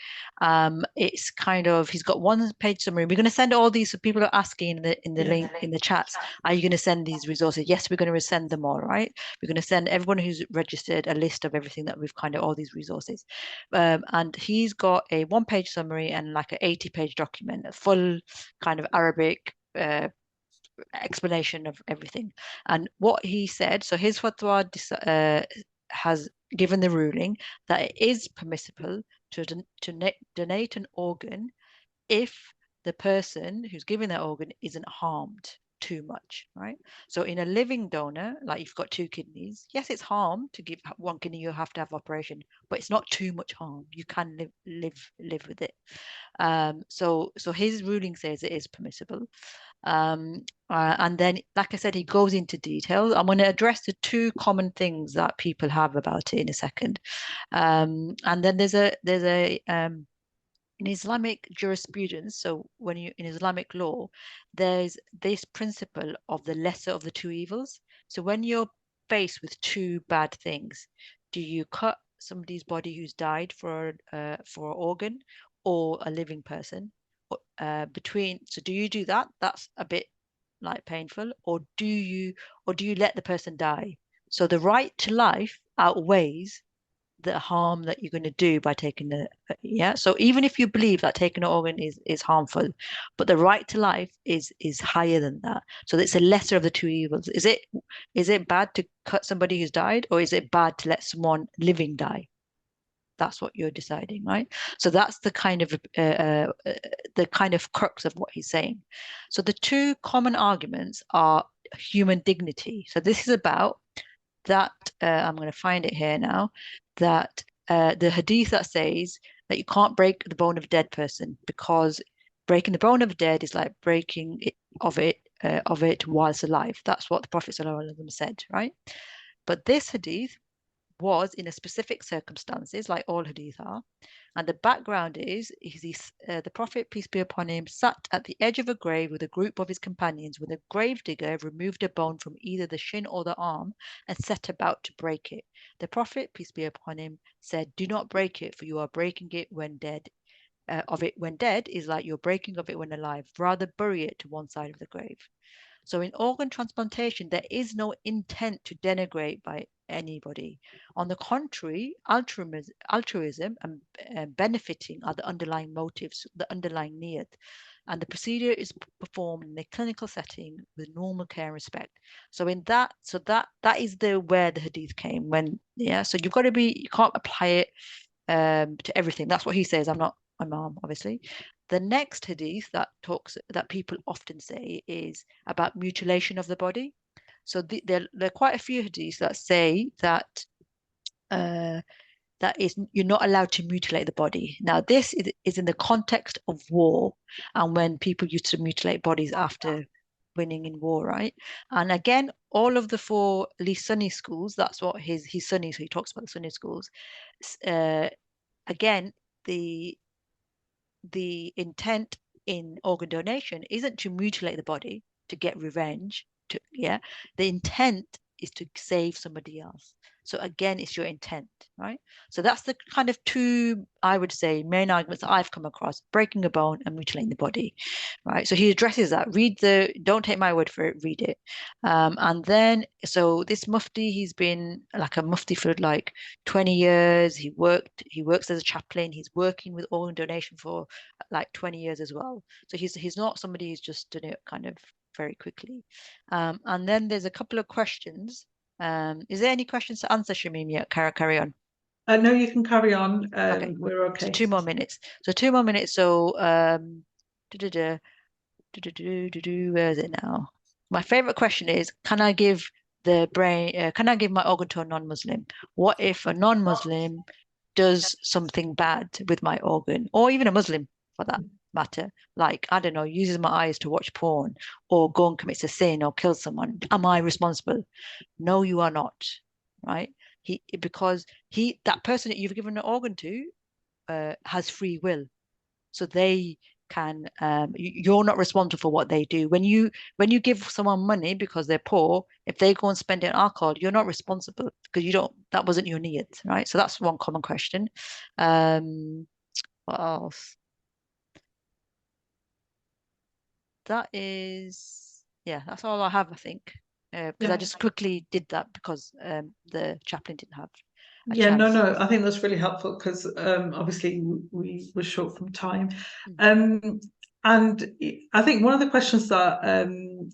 It's kind of, he's got 1-page summary. We're going to send all these, so people are asking in the link in the chats, are you going to send these resources? Yes, we're going to send them all, right? We're going to send everyone who's registered a list of everything that we've kind of, all these resources. And he's got a 1-page summary and like an 80-page document, a full kind of Arabic explanation of everything. And what he said, so his fatwa has given the ruling that it is permissible to donate an organ if the person who's giving that organ isn't harmed too much, right? So in a living donor, like you've got 2 kidneys, yes, it's harm to give 1 kidney, you have to have operation, but it's not too much harm. You can live with it. So his ruling says it is permissible. And then, like I said, he goes into detail. I'm going to address the 2 common things that people have about it in a second. And then there's a in Islamic jurisprudence, so when you in Islamic law, there's this principle of the lesser of the two evils. So when you're faced with two bad things, do you cut somebody's body who's died for an organ, or a living person? So do you do that? That's a bit like painful, or do you let the person die? So the right to life outweighs the harm that you're going to do by taking the so even if you believe that taking an organ is harmful, but the right to life is higher than that. So it's a lesser of the two evils. Is it bad to cut somebody who's died, or is it bad to let someone living die? That's what you're deciding, right? So that's the kind of crux of what he's saying. So the two common arguments are human dignity. So this is about that. I'm going to find it here now. That the hadith that says that you can't break the bone of a dead person, because breaking the bone of a dead is like breaking it whilst alive. That's what the Prophet ﷺ said, right? But this hadith was in a specific circumstances, like all hadith are, and the background is the Prophet, peace be upon him, sat at the edge of a grave with a group of his companions, when a grave digger removed a bone from either the shin or the arm and set about to break it. The Prophet, peace be upon him, said, "Do not break it, for you are breaking it when dead. When dead is like you're breaking of it when alive. Rather bury it to one side of the grave." So in organ transplantation, there is no intent to denigrate by anybody. On the contrary, altruism and benefiting are the underlying motives, the underlying niyat. And the procedure is performed in a clinical setting with normal care and respect. So that is where the hadith came. So you've got to you can't apply it to everything. That's what he says. I'm not Imam, obviously. The next hadith that people often say is about mutilation of the body. So there are quite a few hadiths that say that you're not allowed to mutilate the body. Now, this is in the context of war, and when people used to mutilate bodies after winning in war, right? And again, all of the four, at least Sunni schools, that's what he's Sunni, so he talks about the Sunni schools. Again, the intent in organ donation isn't to mutilate the body to get revenge. The intent is to save somebody else. So again, it's your intent, right? So that's the kind of two, I would say, main arguments that I've come across: breaking a bone and mutilating the body, right? So he addresses that. Don't take my word for it, read it. And then, so this mufti, he's been like a mufti for like 20 years. He works as a chaplain. He's working with organ donation for like 20 years as well. So he's not somebody who's just done it kind of very quickly. And then there's a couple of questions. Is there any questions to answer, Shamim? Yeah, carry on. No, you can carry on. Okay. We're okay. So 2 more minutes. So where is it now? My favorite question is, can I give my organ to a non-Muslim? What if a non-Muslim does something bad with my organ, or even a Muslim for that matter, like, I don't know, uses my eyes to watch porn, or go and commits a sin or kills someone? Am I responsible? No, you are not, right? Because that person that you've given an organ to has free will, so they can you're not responsible for what they do. When you give someone money because they're poor, if they go and spend it on alcohol, you're not responsible, because that wasn't your need, right? So that's one common question. What else? That's all I have, I think, because I just quickly did that because the chaplain didn't have a chance. No, I think that's really helpful, because obviously we were short from time. And I think one of the questions that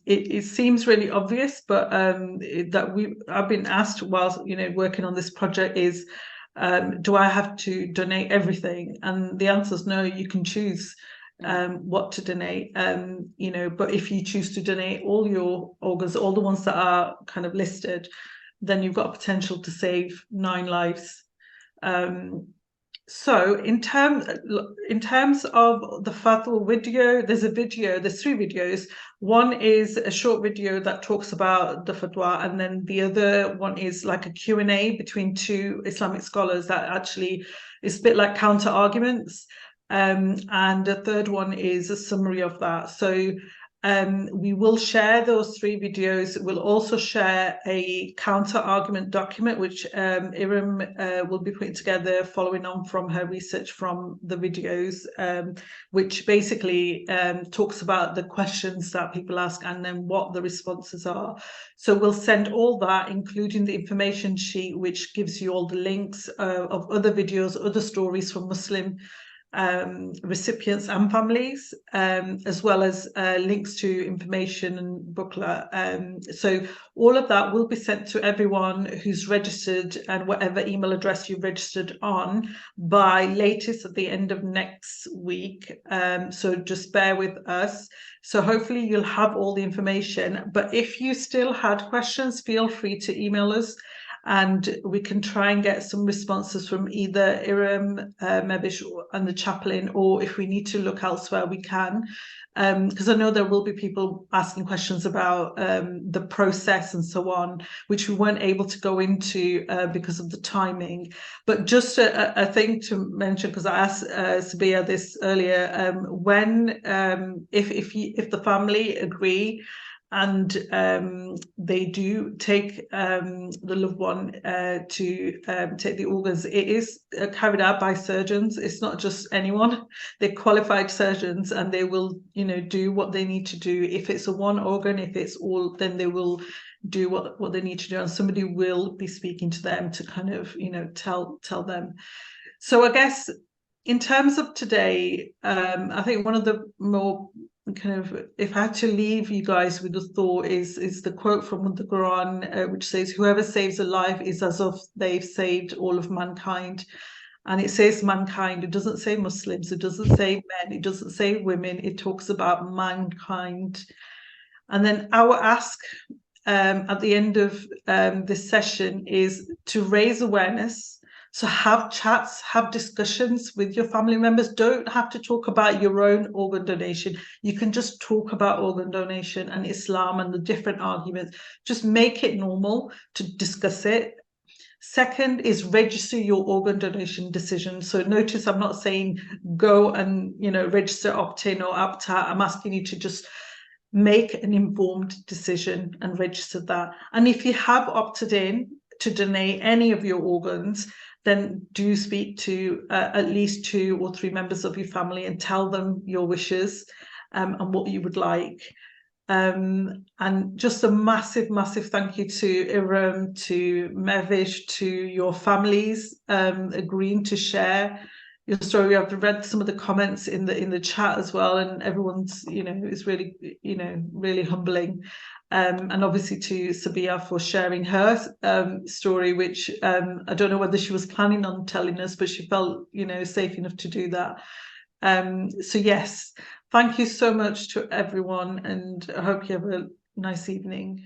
it seems really obvious, but that I've been asked whilst working on this project is, do I have to donate everything? And the answer is no. You can choose what to donate, but if you choose to donate all your organs, all the ones that are kind of listed, then you've got potential to save 9 lives. So in terms of the fatwa video, there's 3 videos. One is a short video that talks about the fatwa, and then the other one is like a Q&A between 2 Islamic scholars that actually is a bit like counter arguments. and the third one is a summary of that. So we will share those 3 videos. We'll also share a counter argument document, which Iram will be putting together following on from her research from the videos, which basically talks about the questions that people ask and then what the responses are. So we'll send all that, including the information sheet, which gives you all the links of other videos, other stories from Muslim recipients and families, as well as links to information and booklet. So all of that will be sent to everyone who's registered and whatever email address you've registered on by latest at the end of next week. So just bear with us. So hopefully you'll have all the information, but if you still had questions, feel free to email us, and we can try and get some responses from either Iram, Mevish and the chaplain, or if we need to look elsewhere, we can. Because I know there will be people asking questions about the process and so on, which we weren't able to go into because of the timing. But just a thing to mention, because I asked Sabia this earlier, if the family agree and they do take the loved one to take the organs, it is carried out by surgeons. It's not just anyone. They're qualified surgeons, and they will, do what they need to do. If it's a one organ, if it's all, then they will do what they need to do, and somebody will be speaking to them to kind of, tell them. So I guess in terms of today, I think one of the more kind of, if I had to leave you guys with a thought, is the quote from the Quran, which says, "Whoever saves a life is as if they've saved all of mankind." And it says mankind. It doesn't say Muslims. It doesn't say men. It doesn't say women. It talks about mankind. And then our ask at the end of this session is to raise awareness. So have chats, have discussions with your family members. Don't have to talk about your own organ donation. You can just talk about organ donation and Islam and the different arguments. Just make it normal to discuss it. Second is register your organ donation decision. So notice I'm not saying go and register opt-in or opt-out. I'm asking you to just make an informed decision and register that. And if you have opted in to donate any of your organs, then do speak to at least 2 or 3 members of your family and tell them your wishes and what you would like. And just a massive, massive thank you to Iram, to Mevish, to your families agreeing to share your story. I've read some of the comments in the chat as well, and everyone's, is really, really humbling. And obviously to Sabia for sharing her story, which I don't know whether she was planning on telling us, but she felt, safe enough to do that. So yes, thank you so much to everyone, and I hope you have a nice evening.